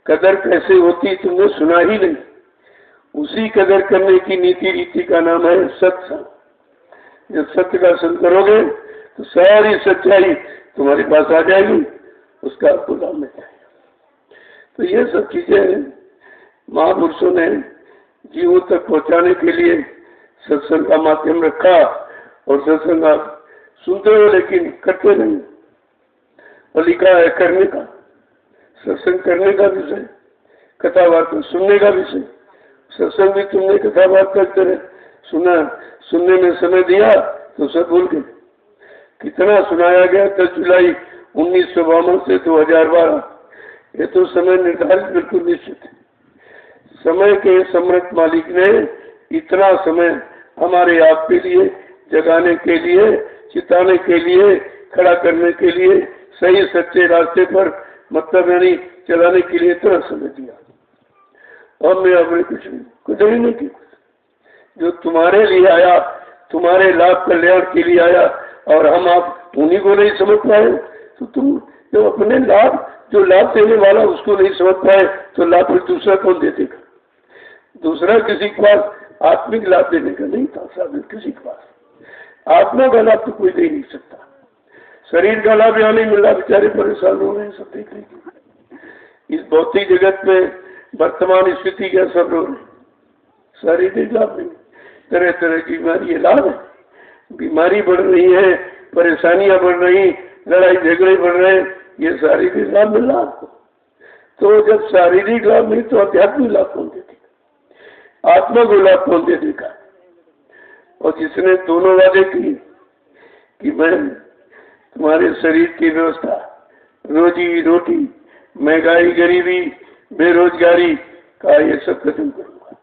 कदर कैसे होती तुमने सुना ही नहीं। उसी कदर करने की नीति रीति का नाम है सत्संग। जब सत्य का संग करोगे तो सारी सच्चाई तुम्हारे पास आ जाएगी, उसका आपको लाभ मिल जाएगा। तो ये सब चीजें महापुरुषों ने जीवों तक पहुंचाने के लिए सत्संग का माध्यम रखा। और सत्संग आप सुनते हो लेकिन करते नहीं। और लिखा है करने का, सत्संग करने का विषय, कथा वार्ता सुनने का विषय। सत्संग भी तुमने कथा वार्ता करते सुना, सुनने में समय दिया तो सब भूल गए। कितना सुनाया गया 10 जुलाई 1952 से 2012, ये तो समय निर्धारित बिल्कुल निश्चित है। समय के समर्थ मालिक ने इतना समय हमारे आप के लिए जगाने के लिए, चिताने के लिए, खड़ा करने के लिए, सही सच्चे रास्ते पर मतलब यानी चलाने के लिए इतना समय दिया। और मैं अपने कुछ ही नहीं किया। जो तुम्हारे लिए आया, तुम्हारे लाभ कल्याण के लिए आया, और हम आप उन्हीं को नहीं समझ पाए, तो तुम जो अपने लाभ, जो लाभ देने वाला उसको नहीं समझ पाए, तो लाभ फिर दूसरा कौन दे देगा? दूसरा किसी के पास आत्मिक लाभ देने का नहीं था साधन, किसी के पास आत्मा का लाभ तो कोई दे नहीं सकता। शरीर का लाभ यहाँ नहीं मिला, बेचारे परेशान हो रहे हैं, सब देख रहे। इस भौतिक जगत में वर्तमान स्थिति क्या सब हो रही, शारीरिक लाभ नहीं, तरह तरह की बीमारी लाभ है, बीमारी बढ़ रही है, परेशानियां बढ़ रही, लड़ाई झगड़े बढ़ रहे, ये शारीरिक लाभ मिल रहा आपको। तो जब शारीरिक लाभ नहीं तो आध्यात्मिक लाभ कौन दे देगा, आत्मा को लाभ कौन दे देगा। और जिसने दोनों वादे किए कि मैं तुम्हारे शरीर की व्यवस्था, रोजी रोटी, महंगाई, गरीबी, बेरोजगारी का ये सब खत्म करूंगा,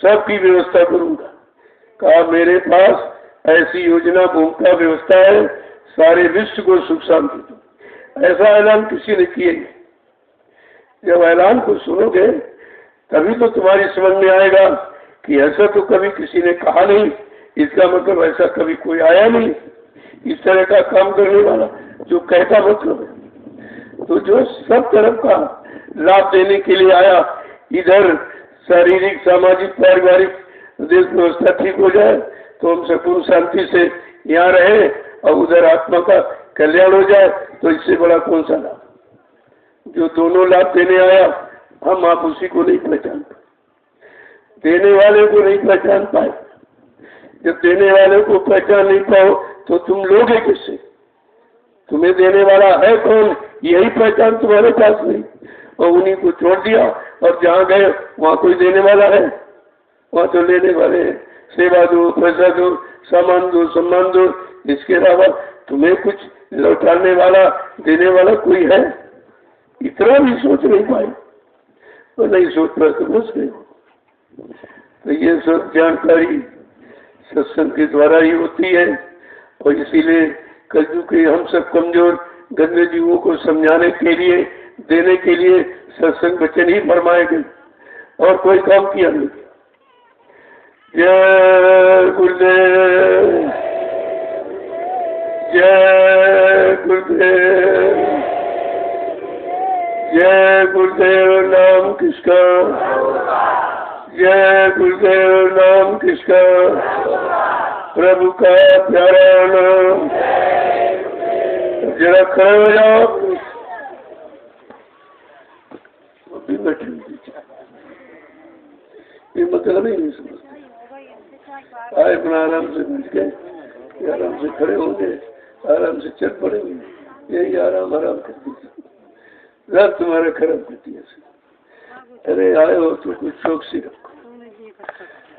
सबकी व्यवस्था करूंगा। कहा मेरे पास ऐसी योजना भूमि का व्यवस्था है, सारे विश्व को सुख शांति दूं। ऐसा ऐलान किसी ने किया नहीं। जब ऐलान को सुनोगे तभी तो तुम्हारी समझ में आएगा कि ऐसा तो कभी किसी ने कहा नहीं, इसका मतलब ऐसा कभी कोई आया नहीं इस तरह का काम करने वाला जो कहता मतलब है। तो जो सब तरफ का लाभ देने के लिए आया, इधर शारीरिक, सामाजिक, पारिवारिक देश व्यवस्था ठीक हो जाए तो हम सुकून शांति से यहाँ रहे, और उधर आत्मा का कल्याण हो जाए, तो इससे बड़ा कौन सा लाभ। जो दोनों लाभ देने आया, हम आप उसी को नहीं पहचान पाए, देने वाले को नहीं पहचान पाए। जब देने वाले को पहचान नहीं पाओ तो तुम लोगे किससे। तुम्हें देने वाला है कौन, यही पहचान तुम्हारे पास नहीं, और उन्हीं को छोड़ दिया, और जहाँ गए वहाँ कोई देने वाला है, वहाँ तो लेने वाले हैं। सेवा दो, पैसा दो, सामान दो, सम्मान दो, इसके अलावा तुम्हें कुछ लौटाने वाला, देने वाला कोई है। इतना भी सोच नहीं पाए, तो नहीं सोच पाए तो बस गए। तो ये सब जानकारी सत्संग के द्वारा ही होती है, और इसीलिए कलयुग के हम सब कमजोर गंदे जीवों को समझाने के लिए, देने के लिए सत्संग वचन ही फरमाए गए, और कोई काम किया नहीं। जय गुरुदेव, जय गुरुदेव, जय गुरुदेव। नाम किसका, जय गुरुदेव। नाम किसका, प्रभु का प्यारा नाम। जरा खड़े हो जाओ, अभी बैठे ये मतलब ही नहीं समझते। आए अपना आराम से बैठ गए, आराम से खड़े होंगे, आराम से चल पड़ेंगे, यही आराम करती है। रात तुम्हारा खराब करती है। अरे आए हो तो कुछ शौक सी रखो,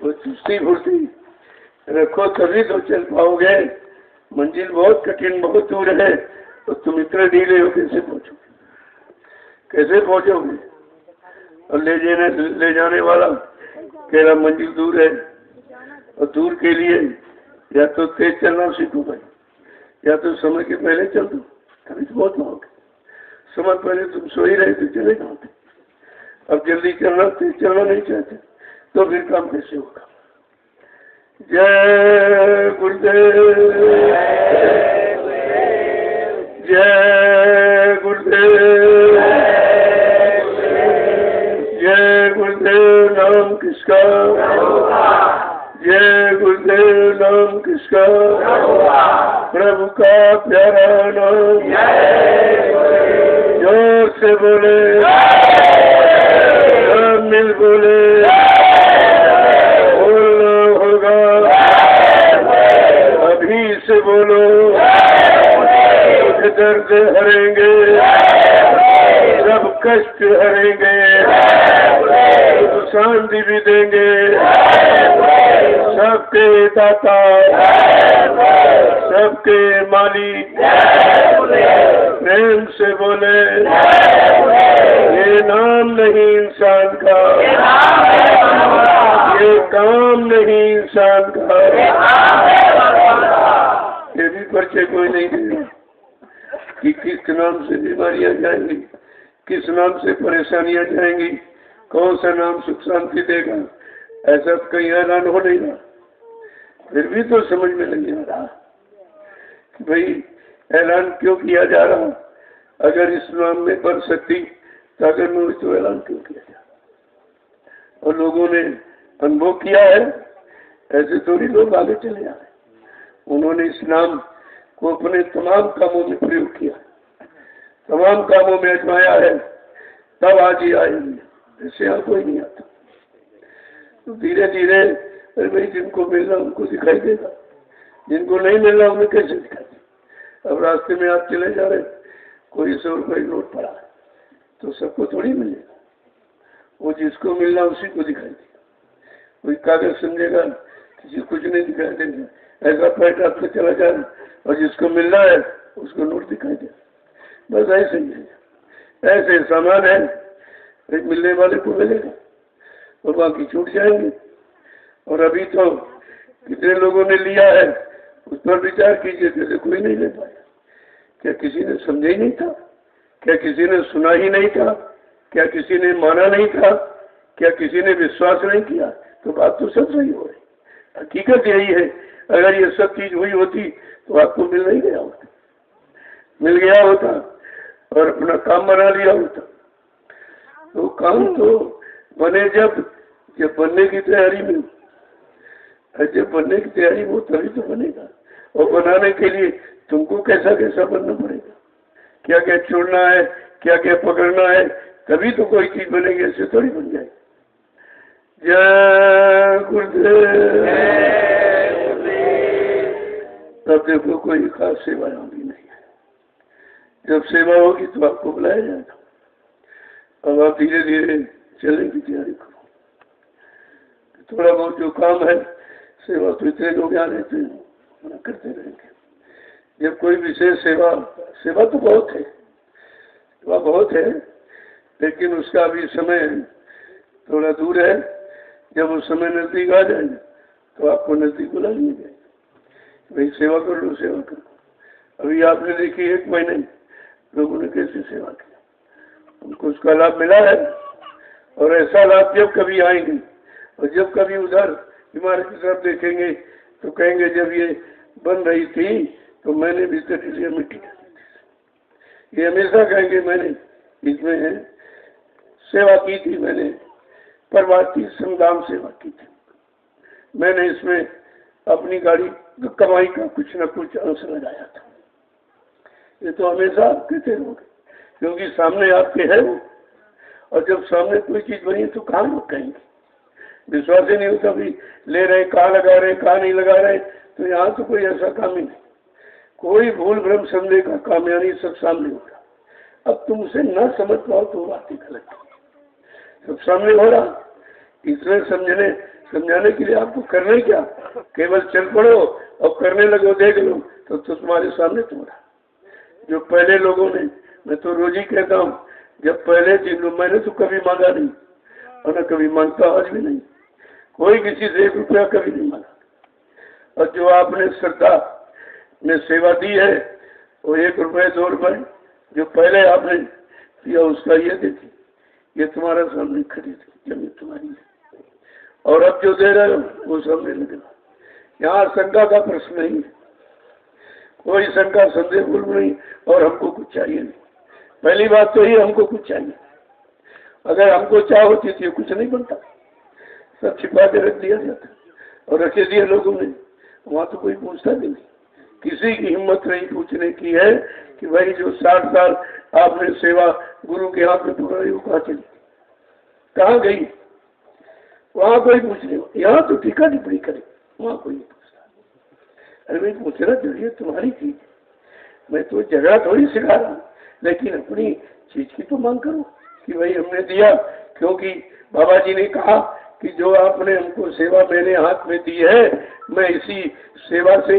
वो चुस्ती फुर्ती रखो, तभी तो चल पाओगे। मंजिल बहुत कठिन, बहुत दूर है, तो तुम इतने ढीले हो कैसे पहुंचोगे, कैसे पहुंचोगे। और ले जाने वाला कह रहा मंजिल दूर है, और दूर के लिए या तो तेज चलना सीखो भाई, या तो समय के पहले चल दो, तभी तो बहुत पाओगे। समय पहले तुम सो ही रहे तो चले जाओगे, अब जल्दी चलना, तेज चलना नहीं चाहते, तो फिर काम कैसे होगा। जय गुरुदेव, जय गुरुदेव, जय गुरुदेव। नाम किसका, जय गुरुदेव। नाम किसका, प्रभु का प्यारा नाम। जोर से बोले, सब मिल बोले, बोलना होगा, अभी से बोलो। कुछ दर्द हरेंगे, सब कष्ट हरेंगे, शांति भी देंगे, सबके दाता, सबके मालिक। प्रेम से बोले, ये नाम नहीं इंसान का, ये काम नहीं इंसान का। ये भी परिचय कोई नहीं देगा कि किस नाम से बीमारियां जाएंगी, किस नाम से परेशानियां जाएंगी, कौन सा नाम सुख शांति देगा। ऐसा कहीं ऐलान हो नहीं रहा, फिर भी तो समझ में नहीं आ रहा कि भाई ऐलान क्यों किया जा रहा। अगर इस नाम में बढ़ सकती तो अगर में तो ऐलान क्यों किया जा रहा। और लोगों ने अनुभव किया है, ऐसे थोड़ी लोग आगे चले जा रहे। उन्होंने इस नाम को अपने तमाम कामों में प्रयोग किया, तमाम कामों में आजमाया है, तब आज ही आए। ऐसे यहाँ कोई नहीं आता। तो धीरे धीरे भाई जिनको मिलना उनको दिखाई देगा, जिनको नहीं मिल रहा उन्हें कैसे दिखाई दे? अब रास्ते में आप चले जा रहे, कोई 100 रुपये नोट पड़ा है तो सबको थोड़ी मिलेगा, वो जिसको मिल रहा उसी को दिखाई देगा। कोई कागज समझेगा, किसी कुछ नहीं दिखाई देगा, ऐसा पैट आपसे चला जाए और जिसको मिल रहा है उसको नोट दिखाई दे। बस ऐसे ही है, ऐसे सामान है, एक मिलने वाले को मिलेगा और बाकी छूट जाएंगे। और अभी तो कितने लोगों ने लिया है उस पर विचार कीजिए, जैसे कोई नहीं ले पाया। क्या किसी ने समझा ही नहीं था? क्या किसी ने सुना ही नहीं था? क्या किसी ने माना नहीं था? क्या किसी ने विश्वास नहीं किया? तो बात तो सब सही हो रही। हकीकत यही है, अगर ये सब चीज हुई होती तो आपको मिल नहीं गया होता, मिल गया होता और अपना काम बना लिया होता। तो काम तो बने जब बनने की तैयारी में, जब बनने की तैयारी हो तभी तो बनेगा। और बनाने के लिए तुमको कैसा कैसा बनना पड़ेगा, क्या क्या छोड़ना है, क्या क्या पकड़ना है, तभी तो कोई चीज बनेगी, ऐसे थोड़ी बन जाएगी। जय गुरुदेव। तब देखो कोई खास सेवा होगी नहीं है, जब सेवा होगी तो आपको बुलाया जाएगा। अब आप धीरे धीरे चलने की तैयारी करो। थोड़ा बहुत जो काम है, सेवा तो इतने लोग यहाँ रहते हैं, करते रहेंगे। जब कोई विशेष सेवा तो बहुत है, सेवा बहुत है, लेकिन उसका अभी समय थोड़ा दूर है। जब उस समय नजदीक आ जाए तो आपको नजदीक बुला लेंगे, भाई सेवा कर लो, सेवा करो। अभी आपने देखी 1 महीने लोगों ने कैसी सेवा की, उनको उसका लाभ मिला है। और ऐसा लाभ जब कभी आएंगे और जब कभी उधर इमारत की तरफ देखेंगे तो कहेंगे जब ये बन रही थी तो मैंने भीतर इसलिए मिट्टी डाली थी। ये हमेशा कहेंगे मैंने इसमें सेवा की थी, मैंने परमार्थी संग्राम सेवा की थी, मैंने इसमें अपनी गाड़ी कमाई का कुछ न कुछ अंश लगाया था। ये तो हमेशा आप कहते रहोगे, क्योंकि सामने आपके है वो। और जब सामने कोई चीज बनी तो कहाँ लोग कहेंगे? विश्वास ही नहीं होता, भी ले रहे कहाँ लगा रहे कहाँ नहीं लगा रहे। तो यहाँ तो कोई ऐसा काम ही नहीं, कोई भूल भ्रम समझे का कामयाबी सब सामने हो रहा। अब तुम उसे न समझ पाओ तो बात ही गलत है, सब सामने हो रहा। इसमें समझाने के लिए आपको करना क्या, केवल चल पड़ो और करने लगो, देख लो तो तुम्हारे सामने तो हो रहा। जो पहले लोगों ने, मैं तो रोज ही कहता हूँ, जब पहले थी मैंने तो कभी मांगा नहीं और न कभी मांगता, आज भी नहीं। कोई किसी से 1 रुपया कभी नहीं मांगा। और जो आपने श्रद्धा में सेवा दी है वो 1 रुपये 2 रुपये जो पहले आपने किया उसका ये देखिए, ये तुम्हारा सामने खरीद जमीन तुम्हारी है। और अब जो दे रहे हो वो सामने लगेगा। यहाँ शंका का प्रश्न नहीं है, कोई शंका संदेह बिल्कुल नहीं। और हमको कुछ चाहिए नहीं, पहली बात तो ये, हमको कुछ चाहिए। अगर हमको चाह होती थी कुछ नहीं बनता, सब छिपा के रख दिया जाता और रखे दिए लोगों ने, वहाँ तो कोई पूछता भी नहीं। किसी की हिम्मत नहीं पूछने की है कि भाई जो 60 साल आपने सेवा गुरु के हाथ में पकड़ी वो कहाँ चली, कहाँ गई? वहाँ कोई पूछ नहीं। यहाँ तो टीका टिप्पणी करे, वहाँ कोई नहीं पूछता। अरे भाई पूछना चाहिए, तुम्हारी चीज, मैं तो झगड़ा थोड़ी सिखा रहा हूँ, लेकिन अपनी चीज की तो मांग करो कि भाई हमने दिया। क्योंकि बाबा जी ने कहा कि जो आपने हमको सेवा मेरे हाथ में दी है, मैं इसी सेवा से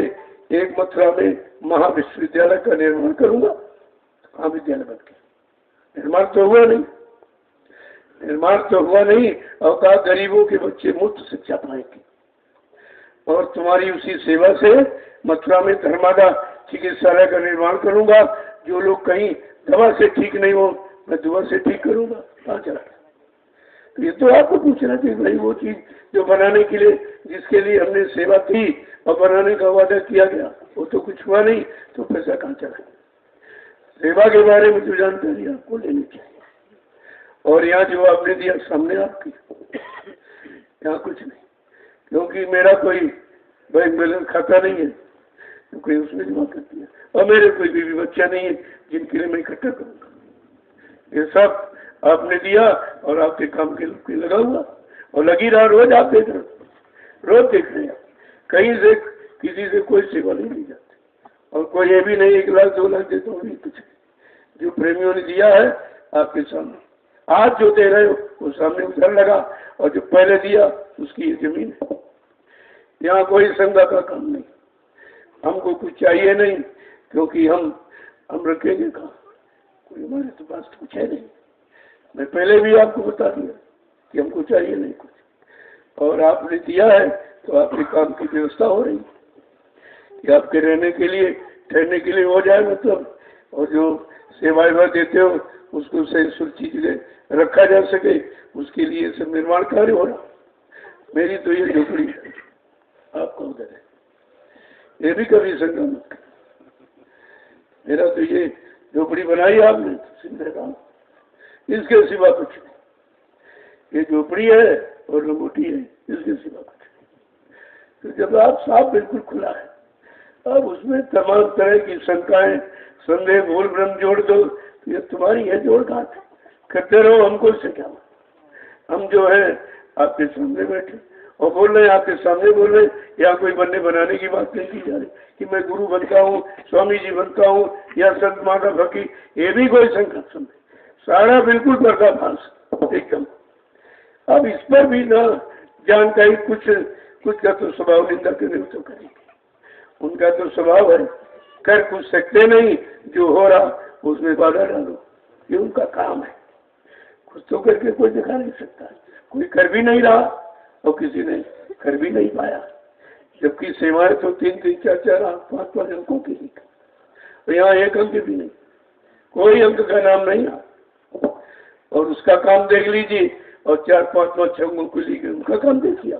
एक मथुरा में महाविश्वविद्यालय का निर्माण करूंगा। कहाँ विद्यालय बन गया? निर्माण तो हुआ नहीं, निर्माण तो हुआ नहीं। और कहा गरीबों के बच्चे मुफ्त शिक्षा पाएंगे। और तुम्हारी उसी सेवा से मथुरा में धर्मादा चिकित्सालय का निर्माण करूंगा। जो लोग कहीं दवा से ठीक नहीं हो, मैं दुआ से ठीक करूंगा। कहाँ चला? तो ये तो आपको पूछना चाहिए भाई, वो चीज जो बनाने के लिए, जिसके लिए हमने सेवा की और बनाने का वादा किया गया, वो तो कुछ हुआ नहीं, तो पैसा कहाँ चला? सेवा के बारे में जो जानकारी आपको लेनी चाहिए। और यहाँ जो आपने दिया सामने आपकी, यहाँ कुछ नहीं। क्योंकि मेरा कोई बैंक बैलेंस खाता नहीं है, तो कोई उसमें जमा कर दिया। और मेरे कोई बीवी बच्चा नहीं है जिनके लिए मैं इकट्ठा करूँगा। ये सब आपने दिया और आपके काम के लगा हुआ और लगी रहा। रोज आप देख रहे हो, रोज देख रहे हैं। कहीं से किसी से कोई सेवा नहीं ली जाती। और कोई ये भी नहीं 1 लाख 2 लाख देता हूँ, कुछ नहीं। जो प्रेमियों ने दिया है आपके सामने, आज जो दे रहे हो वो सामने उधर लगा, और जो पहले दिया उसकी ये जमीन है। यहाँ कोई संगा का काम नहीं, हमको कुछ चाहिए नहीं, क्योंकि हम रखेंगे कहाँ, कोई हमारे तो पास कुछ है नहीं। मैं पहले भी आपको बता दिया कि हमको चाहिए नहीं कुछ, और आपने दिया है तो आपके काम की व्यवस्था हो रही है कि आपके रहने के लिए ठहरने के लिए हो जाए मतलब, और जो सेवा देते हो उसको सही सुरक्षित रखा जा सके, उसके लिए सब निर्माण कार्य हो रहा। मेरी तो ये झोपड़ी है, आपका उधर है, ये भी कभी शंका मत कर। मेरा तो ये झोपड़ी बनाई आपने सिंधेराम, इसके सिवा कुछ नहीं। ये झोपड़ी है और लंगोटी है, इसके सिवा कुछ नहीं। तो जब आप साफ बिल्कुल खुला है, अब उसमें तमाम तरह की शंकाएं, संदेह, भूल भ्रम जोड़ दो, तो ये तुम्हारी है जोड़ घाट करते रहो, हमको इससे क्या। हम जो है आपके सामने बैठे और बोल रहे हैं, आपके सामने बोल रहे हैं, या कोई बनने बनाने की बात नहीं की जा रही कि मैं गुरु बनता हूँ, स्वामी जी बनता हूँ, या संत माता फकीर, ये भी कोई संकट समझे, सारा बिल्कुल पर्दाफाश एकदम। अब इस पर भी ना जानकारी, कुछ का तो स्वभाव निंदा करने तो करेंगे, उनका तो स्वभाव है कर कुछ सकते नहीं, जो हो रहा उसमें बाधा डालो, ये उनका काम है। कुछ तो करके कोई दिखा नहीं सकता, कोई कर भी नहीं रहा और किसी ने कर भी नहीं पाया, जबकि सेवाएं तो 3-3, 4-4, 5-5 अंकों की ही, तो यहाँ 1 अंक भी नहीं, कोई अंक का नाम नहीं आ, और उसका काम देख लीजिए, और 4-5-5 अंकों को लीजिए, उनका काम देखिए,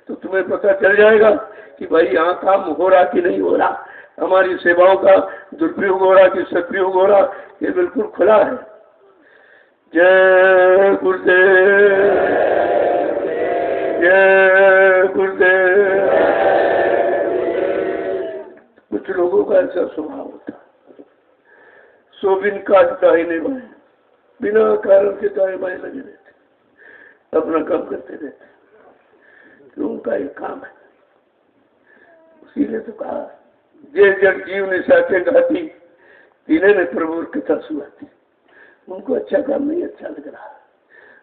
तो तुम्हें पता चल जाएगा कि भाई यहाँ काम हो रहा कि नहीं हो रहा, हमारी सेवाओं का दुरुपयोग हो रहा कि सदुपयोग हो रहा, ये बिल्कुल खुला है। जय गुरुदेव, जय गुरुदेव। कुछ लोगों का ऐसा स्वभाव होता है, सो बिन काज दाहिने बाएं, बिना कारण के दाएं बाएं लगे रहते, अपना काम करते रहते, तो उनका ये काम है। उसीलिए तो कहा, जे जग जीव ने साचे घाती, तीने ने प्रभु कथा सुनाती। उनको अच्छा काम नहीं अच्छा लग रहा,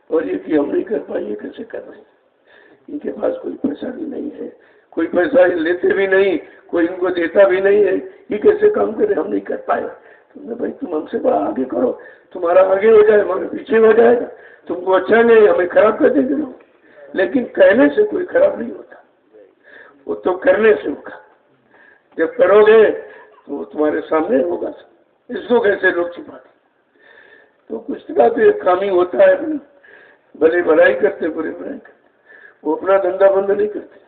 और ये कि हम नहीं कर पाए, ये कैसे कर रहे हैं, इनके पास कोई पैसा भी नहीं है, कोई पैसा लेते भी नहीं, कोई इनको देता भी नहीं है, ये कैसे काम करे, हम नहीं कर पाए। तुमने भाई तुम हमसे बड़ा आगे करो, तुम्हारा आगे हो जाए, हमारे पीछे हो जाएगा, तुमको अच्छा नहीं, हमें खराब कर देंगे लोग। लेकिन कहने से कोई खराब नहीं होता, वो तो करने से होगा। जब करोगे तो तुम्हारे सामने होगा, इसको कैसे लोग छिपाते। तो कुछ का तो एक काम ही होता है, भले भलाई करते बुरे बुराई करते, वो अपना धंधा बंद नहीं करते,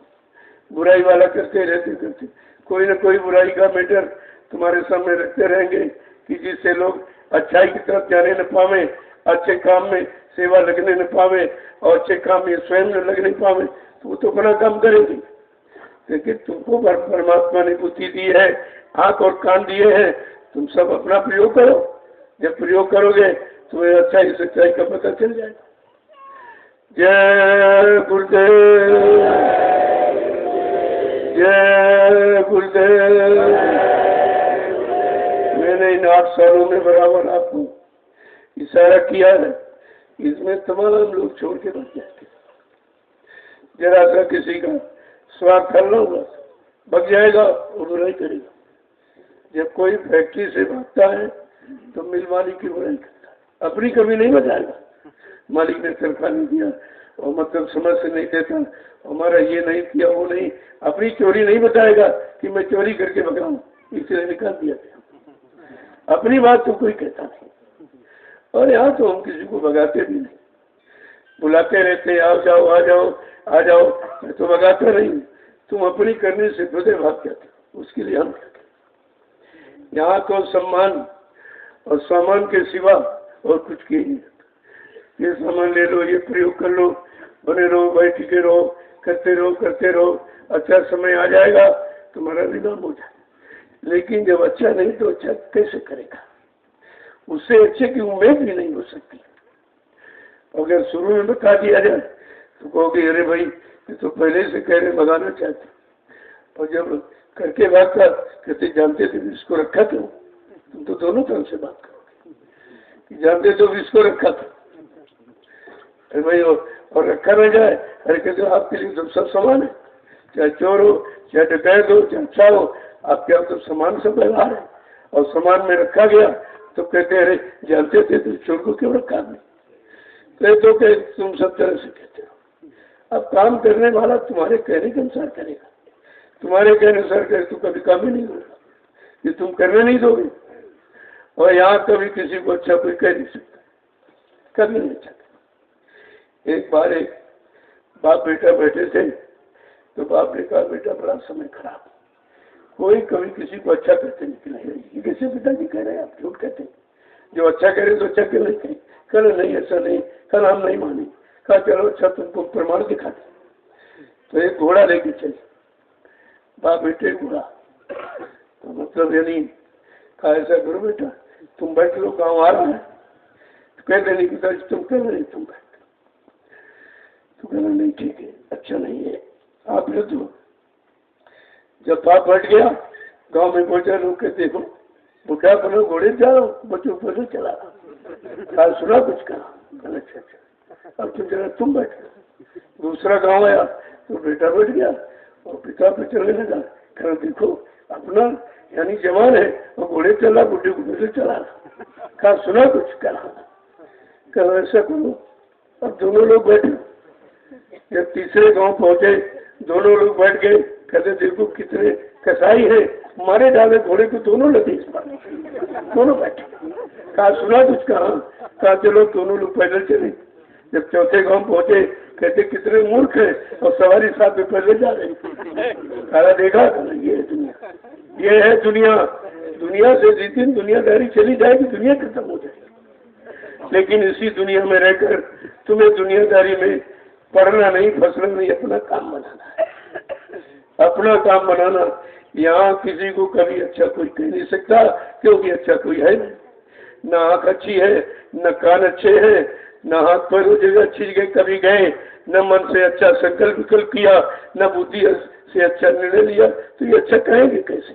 बुराई वाला करते रहते, कोई ना कोई बुराई का मैटर तुम्हारे सामने रखते रहेंगे कि जिससे लोग अच्छाई की तरफ जाने न पावे, अच्छे काम में सेवा लगने न पावे, और अच्छे काम में स्वयं न लगने पावे, तो वो तो अपना काम करेंगे। लेकिन तुमको परमात्मा ने बुद्धि दी है, आंख और कान दिए हैं, तुम सब अपना प्रयोग करो। जब प्रयोग करोगे तुम्हें अच्छाई सच्चाई का पता चल जाएगा। जय गुरुदेव, जय गुरुदेव। मैंने इन 8 सालों में बराबर आपको इशारा किया है, इसमें तमाम लोग छोड़ के बच जाते, जरा सा किसी का स्वार्थ करना होगा, बच जाएगा और बुराई करेगा। जब कोई फैक्ट्री से भागता है तो मिल मालिक की बुराई करता है, अपनी कभी नहीं बताएगा, मालिक ने तनख्वाह नहीं दिया और मतलब समझ से नहीं देता, हमारा ये नहीं किया वो नहीं, अपनी चोरी नहीं बताएगा कि मैं चोरी करके भगाऊं, इसलिए निकाल दिया गया। अपनी बात तो कोई कहता नहीं, और यहाँ तो हम किसी को भगाते भी नहीं, बुलाते रहते, आओ जाओ आ जाओ आ जाओ, मैं तो भगाता नहीं, तुम अपनी करने से खुदे भाग जाते, उसके लिए हम कहते। यहाँ तो सम्मान और सामान के सिवा और कुछ किए नहीं, ये सामान ले लो, ये प्रयोग कर लो, बने रहो, बैठ के रहो, करते रहो, अच्छा समय आ जाएगा तुम्हारा निदान हो जाए। लेकिन जब अच्छा नहीं तो अच्छा कैसे करेगा, उससे अच्छे की उम्मीद भी नहीं हो सकती। अगर शुरू में बता दिया जाए तो कहोगे अरे भाई ये तो पहले से कह रहे भगाना चाहते, और जब करके बात कर, कहते जानते थे विष को रखा क्यों? तुम तो दोनों तरफ से बात करोगे कि जानते तो विष को रखा था। अरे भाई और रखा न जाए, अरे कहते आपके लिए तो सब समान है, चाहे चोर हो, चाहे डकैत हो, चाहे अच्छा हो, आपके यहाँ तो समान सब व्यवहार है और समान में रखा गया। तो कहते अरे जानते थे तो चोर को क्यों रखा आपने? कहते कि तुम सब तरह से कहते हो। अब काम करने वाला तुम्हारे कहने के अनुसार करेगा, तुम्हारे कहने अनुसार करे तो कभी काम ही नहीं होगा, ये तुम करने नहीं दोगे। और यहाँ कभी किसी को अच्छा कोई कह नहीं सकता, कभी नहीं अच्छा। एक बार एक बाप बेटा बैठे थे, तो बाप ने कहा बेटा बड़ा समय खराब, कोई कभी किसी को अच्छा कहते नहीं। कैसे पिताजी कह रहे हैं आप झूठ कहते हैं, जो अच्छा करे तो अच्छा क्यों नहीं कहे? कल नहीं ऐसा नहीं, कल हम नहीं माने। कहा चलो अच्छा तुमको प्रमाण दिखा दे। तो एक घोड़ा लेके चले बाप बेटे घोड़ा, तो मतलब यानी कहा ऐसा करो बेटा तुम बैठ लो, गाँव आ रहा है। तो कहते नहीं पिताजी तुम कह रहे तुम बैठ। तो कहना नहीं ठीक है, अच्छा नहीं है आप ले दो। जब बाप बैठ गया गांव में पहुंचा, लोग कहते देखो वो क्या बनो घोड़े जाओ, बच्चों पर चला रहा सुना कुछ कहा। अच्छा अच्छा अब तुम जरा तुम बैठ। दूसरा गांव आया तो बेटा बैठ गया और पिता पे चलने लगा। कहना देखो अपना यानी जवान है और घोड़े चला, बुढ़े घोड़े से चला रहा। कहा सुना कुछ कहा ऐसा करो। अब दोनों लोग बैठे। जब तीसरे गांव पहुंचे दोनों लोग बैठ गए। कहते देखो कितने कसाई है, मारे डाले घोड़े को, दोनों लगे इस पर, दोनों बैठे। कहा सुना कुछ कहा चलो दोनों लोग पैदल चले। जब चौथे गांव पहुंचे कहते कितने मूर्ख है और सवारी साथ में पैदल जा रहे। कहा देखा ये है दुनिया, ये है दुनिया। दुनिया से जिस दिन दुनियादारी चली जाएगी दुनिया खत्म हो जाएगी। लेकिन इसी दुनिया में रहकर तुम्हें दुनियादारी में पढ़ना नहीं, फंसना नहीं, अपना काम बनाना है, अपना काम बनाना। यहाँ किसी को कभी अच्छा कोई कह नहीं सकता क्योंकि अच्छा कोई है नहीं। न आँख अच्छी है, न कान अच्छे हैं, न हाथ पैर वो जगह अच्छी जगह कभी गए, न मन से अच्छा संकल्प विकल्प किया, न बुद्धि से अच्छा निर्णय लिया, तो ये अच्छा कहेंगे कैसे?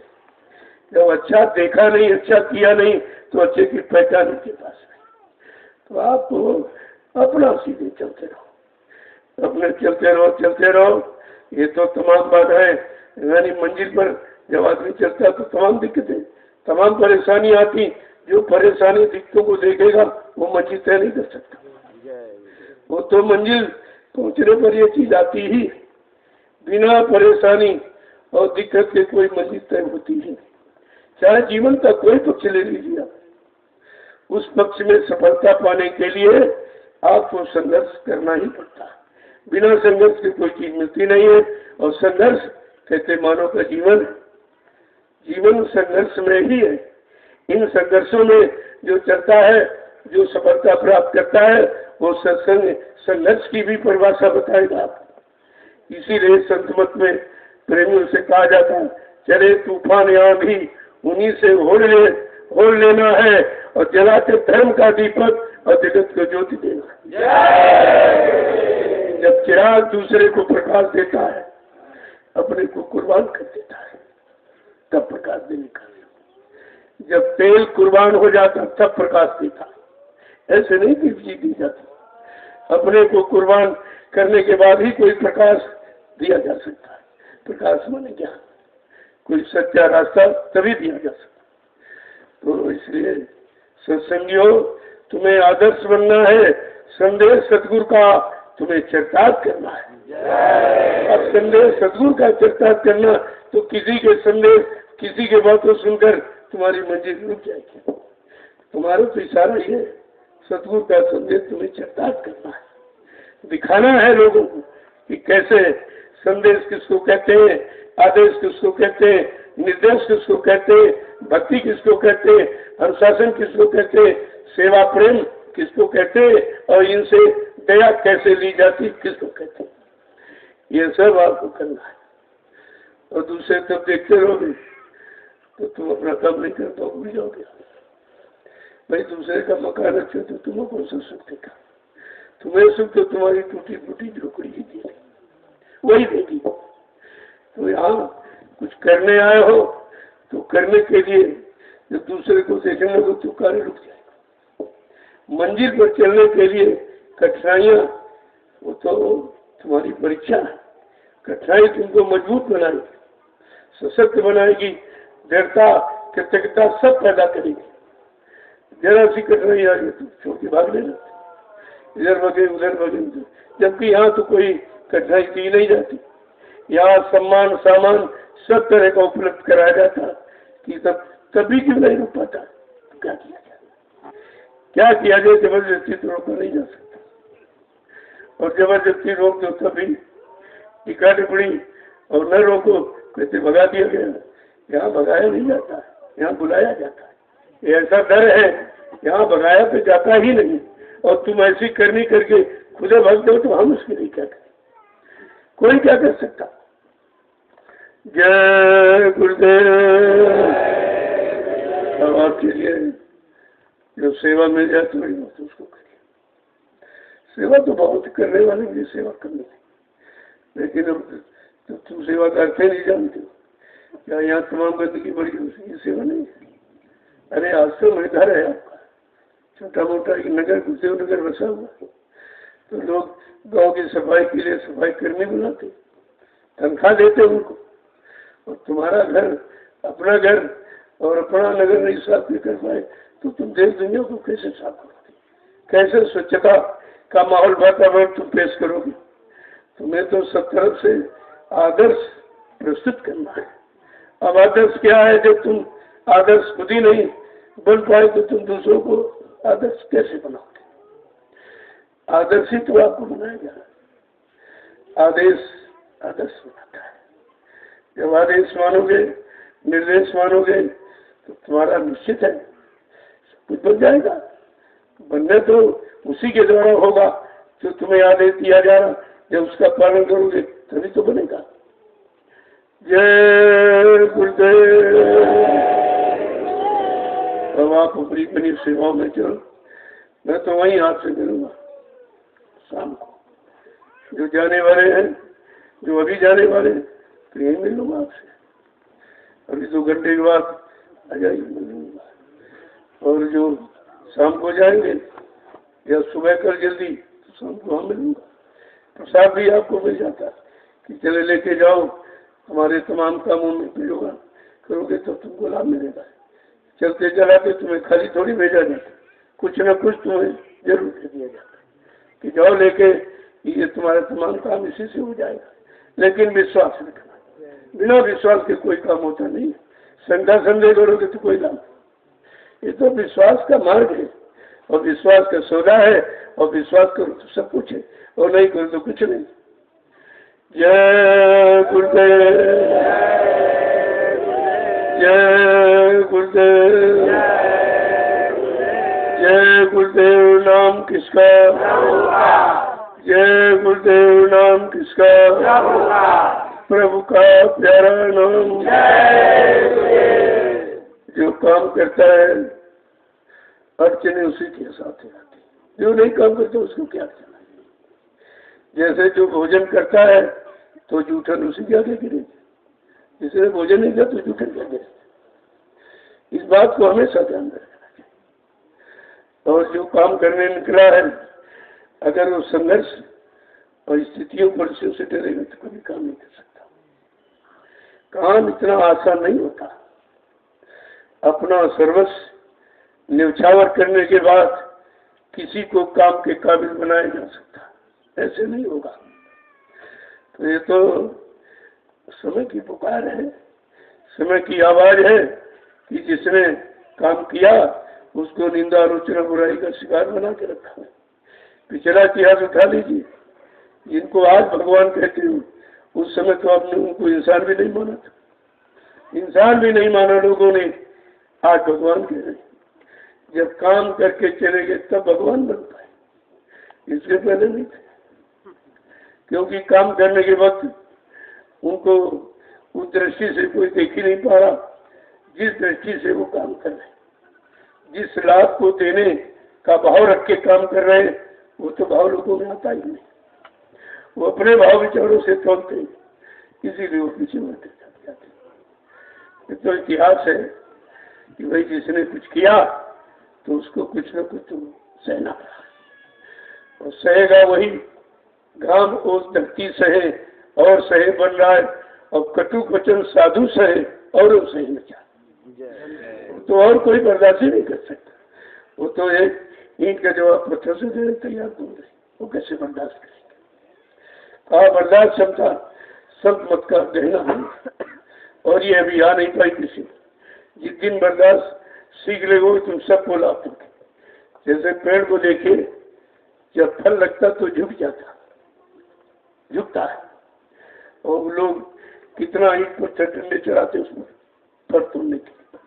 जब अच्छा देखा नहीं, अच्छा किया नहीं, तो अच्छे की पहचान उनके पास नहीं। तो आप अपना सीधे चलते रहो, अपने चलते रहो। ये तो तमाम बात है, यानी मंजिल पर जब आदमी चलता तो तमाम दिक्कतें, तमाम परेशानी आती। जो परेशानी दिक्कतों को देखेगा वो मंजिल तय नहीं कर सकता। वो तो मंजिल पहुंचने पर ये चीज आती ही, बिना परेशानी और दिक्कत के कोई मंजिल तय होती ही नहीं। चाहे जीवन का कोई पक्ष ले लीजिए, उस पक्ष में सफलता पाने के लिए आपको संघर्ष करना ही पड़ता है। बिना संघर्ष की कोई चीज मिलती नहीं है। और संघर्ष कहते मानव का जीवन संघर्ष में ही है। इन संघर्षों में जो चलता है, जो सफलता प्राप्त करता है, वो सत्संग संघर्ष की भी परिभाषा बताएगा। इसीलिए संत मत में प्रेमियों से कहा जाता है चले तूफान यहाँ भी उन्हीं से होड़ लेना है और जलाते धर्म का दीपक और जगत को ज्योति देना। जब चिराग दूसरे को प्रकाश देता है, अपने को कुर्बान कर देता है, तब प्रकाश देने का। जब तेल कुर्बान हो जाता तब प्रकाश देता, ऐसे नहीं कि चीज दी जाती। अपने को कुर्बान करने के बाद ही कोई प्रकाश दिया जा सकता है। प्रकाश माने क्या? कोई सच्चा रास्ता तभी दिया जा सकता। तो इसलिए सत्संगियों, तुम्हें आदर्श बनना है, संदेश सतगुरु का तुम्हें चरितार्थ करना है। अब संदेश सतगुरु का चरितार्थ करना तो किसी के संदेश, किसी के बातों सुनकर तुम्हारी मंजिल रुक जाएगी। तुम्हारा तो इशारा ये सतगुरु का संदेश तुम्हें चरितार्थ करना है, दिखाना है लोगों को कि कैसे संदेश किसको कहते हैं, आदेश किसको कहते हैं, निर्देश किसको कहते हैं, भक्ति किसको कहते हैं, अनुशासन किसको कहते हैं, सेवा प्रेम किसको कहते हैं, और इनसे दया कैसे ली जाती किसको कहते हैं। ये सब आपको करना है। और दूसरे तब देखते रहोगे तो तुम अपना काम नहीं कर पाओगे, जाओगे। भाई दूसरे का मकान अच्छा तो तुम्हें कौन सा सुख देगा? तुम्हें सुख तो तुम्हारी टूटी फूटी झोपड़ी ही देगी, वही देगी। तो यहाँ कुछ करने आए हो तो करने के लिए जब दूसरे को देखने लगो तो कार्य रुक जाएगा। मंजिल पर चलने के लिए कठिनाइयां वो तो तुम्हारी परीक्षा है। कठिनाई तुमको मजबूत बनाएगी, सशक्त बनाएगी, दृढ़ता कृतज्ञता सब पैदा करेगी। जरा सी कठिनाई आ गई तो छोड़ के भाग लेना, इधर भगे उधर भगे, जबकि यहाँ तो कोई कठिनाई दी नहीं जाती। यहाँ सम्मान सामान सब तरह का उपलब्ध कराया जाता कि तभी क्यों नहीं रुक पाता। तो क्या किया जाए, क्या किया जाए? जबरदस्ती तो रोका नहीं जा सकता, और जबरदस्ती रोक दो तभी टीका टिप्पणी, और न रोको कहते भगा दिया गया। यहाँ भगाया नहीं जाता, यहाँ बुलाया जाता है। ये ऐसा डर है, यहाँ भगाया तो जाता ही नहीं, और तुम ऐसी करनी करके खुदे भाग दो तो हम उसके लिए क्या करें? कोई क्या कर सकता। जय गुरुदेव। अब आपके लिए जो सेवा मिल जाए तो बड़ी बात, उसको करिए। सेवा तो बहुत करने वाले मुझे सेवा करनी है, लेकिन अब तो तुम सेवा करते नहीं जानते हो क्या? यहाँ तमाम गंदगी बड़ी उसकी सेवा नहीं है। अरे आश्रम में घर है आपका, छोटा मोटा एक नगर गुरुदेव नगर बसा हुआ, तो लोग गांव की सफाई के लिए सफाई करने बुलाते, तनख्वाह देते उनको, और तुम्हारा घर अपना घर और अपना नगर नहीं साफ भी कर पाए तो तुम देश दुनिया को कैसे साफ करोगे? कैसे स्वच्छता का माहौल वातावरण तुम पेश करोगे? तुम्हें तो सब तरफ से आदर्श प्रस्तुत करना है। अब आदर्श क्या है? जब तुम आदर्श खुद ही नहीं बन पाए तो तुम दूसरों को आदर्श कैसे बनाओगे? आदर्श ही तो आपको बनाएगा। आदेश आदर्श बनाता है। जब आदेश मानोगे, निर्देश मानोगे तो तुम्हारा निश्चित है सब कुछ बन जाएगा। बनने तो उसी के द्वारा होगा जो तुम्हें आदेश दिया जा रहा। जब उसका पालन करोगे तभी तो बनेगा। जय गुरुदेव। अब आप अपनी अपनी सेवाओं में चलो, मैं तो वहीं आपसे मिलूंगा शाम को। जो जाने वाले हैं, जो अभी जाने वाले हैं, तो यही मिल लूंगा आपसे। अभी 2 घंटे के बाद आ जाइए, मिल लूंगा। और जो शाम को जाएंगे या सुबह कर जल्दी तो शाम को हम मिलूंगा। प्रसाद भी आपको मिल जाता कि चले लेके जाओ, हमारे तमाम कामों में प्रयोग करोगे तो तुमको लाभ मिलेगा। चलते चलाते तुम्हें खाली थोड़ी भेजा जाता, कुछ न कुछ तुम्हें जरूर दे दिया जाता कि जाओ लेके, ये तुम्हारा तमाम काम इसी से हो जाएगा। लेकिन विश्वास रखना, बिना विश्वास के कोई काम होता नहीं। शंका संदेह करोगे तो कोई लाभ। ये तो विश्वास का मार्ग है, और विश्वास का सौदा है, और विश्वास करो तो सब कुछ है, और नहीं करो तो कुछ नहीं। जय गुरुदेव। जय गुरुदेव। जय गुरुदेव। नाम किसका? जय गुरुदेव। नाम किसका? प्रभु का प्यारा नाम। जो काम करता है अड़चने उसी के साथ आती, जो नहीं काम करता उसको क्या अड़चन? जैसे जो भोजन करता है तो जूठन उसी के आगे गिरेगी, जिसने भोजन नहीं किया तो जूठन क्या गिरेगी। इस बात को हमेशा ध्यान रखना चाहिए। और जो काम करने निकला है, अगर वो संघर्ष और स्थितियों परिस्थितियों से डरेगा तो कभी काम नहीं कर सकता। काम इतना आसान नहीं होता। अपना सर्वस्व न्यौछावर करने के बाद किसी को काम के काबिल बनाया जा सकता, ऐसे नहीं होगा। तो ये तो समय की पुकार है, समय की आवाज है कि जिसने काम किया उसको निंदा आलोचना बुराई का शिकार बना के रखा है। पिछला इतिहास उठा लीजिए, जिनको आज भगवान कहते हो उस समय तो आपने उनको इंसान भी नहीं माना था। इंसान भी नहीं माना लोगों ने, आज भगवान कह रहे। जब काम करके चले गए तब भगवान बन पाए, इससे पहले नहीं थे। क्योंकि काम करने के वक्त उनको उस दृष्टि से कोई देख ही नहीं पा रहा जिस दृष्टि से वो काम कर रहे। जिस लाभ को देने का भाव रख के काम कर रहे हैं वो तो भाव लोगों में आता ही नहीं। वो अपने भाव विचारों से तोड़ते हैं, इसीलिए वो पीछे बढ़ते जाते। ये तो इतिहास है कि भाई जिसने कुछ किया तो उसको कुछ न कुछ तो सहना पड़ा, और सहेगा वही। घाम ओस धरती सहे और सहे बन रहा है, और कटु वचन साधु सहे और सही न चाहे, तो और कोई बर्दाश्त ही नहीं कर सकता। वो तो एक ईंट का जवाब पत्थर से देने तैयार बोल रहे, वो कैसे बर्दाश्त करेंगे। कहा बर्दाश्त क्षमता सब मत का गहना है, और ये अभी आ नहीं पाई किसी को। जिस दिन बर्दाश्त सीख लेगो तुम सबको लाभ दोगे। जैसे पेड़ को देखिए, जब फल लगता तो झुकता है, और लोग कितना ईंट पत्थर ठंडे चढ़ाते उसमें फल तोड़ने के लिए,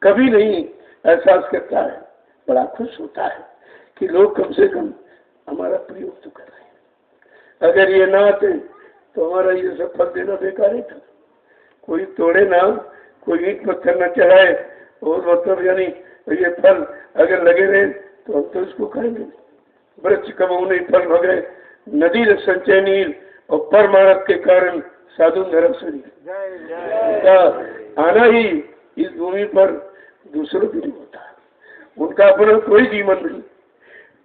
कभी नहीं एहसास करता है, बड़ा खुश होता है कि लोग कम से कम हमारा प्रयोग तो कर रहे हैं। अगर ये ना आते तो हमारा ये सब फल देना बेकार ही था। कोई तोड़े ना, कोई ईंट पत्थर न चढ़ाए, और मतलब यानी ये फल अगर लगे रहे तो हम तो इसको खाएंगे। वृक्ष कबहू नहीं फल भगे, नदी संचय नीर, और परमारथ के कारण साधु धर्म शरीर का आना ही इस भूमि पर दूसरों के लिए होता है। उनका अपना कोई जीवन नहीं,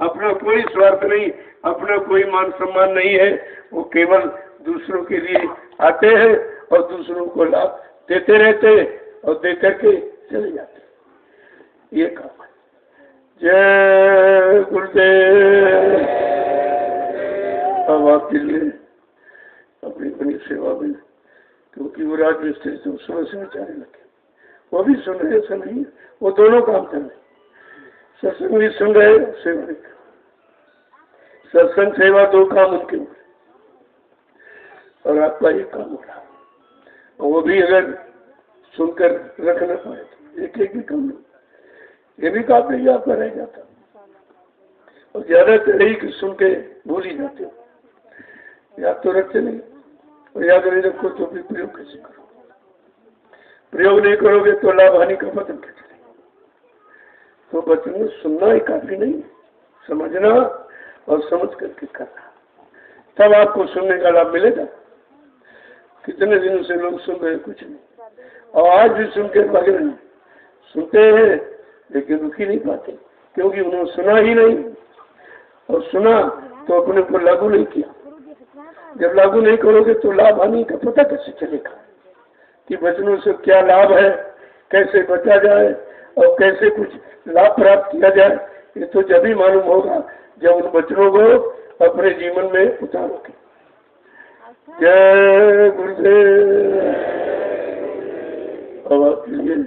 अपना कोई स्वार्थ नहीं, अपना कोई मान सम्मान नहीं है। वो केवल दूसरों के लिए आते हैं और दूसरों को लाभ देते रहते हैं और दे करके चले जाते हैं। ये काम है। जय गुरुदेव। अब आपके लिए अपनी अपनी सेवा में, क्योंकि वो राज मिस्त्री तो सुबह से विचारे लगे, वो भी सुन रहे, ऐसा नहीं, वो दोनों काम कर रहे, सत्संग भी सुन रहे, सेवा भी कर। सत्संग सेवा दो काम उनके हुए, और आपका एक काम हो रहा, और वो भी अगर सुनकर रख न पाए तो एक एक भी काम नहीं, ये भी काफी आपका रह जाता। और ज्यादातर ही कि सुन के भूल ही जाते हो, याद तो रखते नहीं, और याद नहीं रखो तो भी प्रयोग कैसे करो। प्रयोग नहीं करोगे तो लाभ हानि का पता कैसे चलेगा। तो बचन में सुनना ही काफी नहीं, समझना और समझ करके करना, तब आपको सुनने का लाभ मिलेगा। कितने दिनों से लोग सुन रहे कुछ नहीं, और आज भी सुन के भाग रहे हैं, सुनते हैं लेकिन रुक ही नहीं पाते, क्योंकि उन्होंने सुना ही नहीं, और सुना तो अपने को लागू नहीं किया। जब लागू नहीं करोगे तो लाभ हानि का पता कैसे चलेगा कि वचनों से क्या लाभ है, कैसे बचा जाए और कैसे कुछ लाभ प्राप्त किया जाए। ये तो जब ही मालूम होगा जब उन वचनों को अपने जीवन में उतारोगे। जय गुरुदेव। अब आपके लिए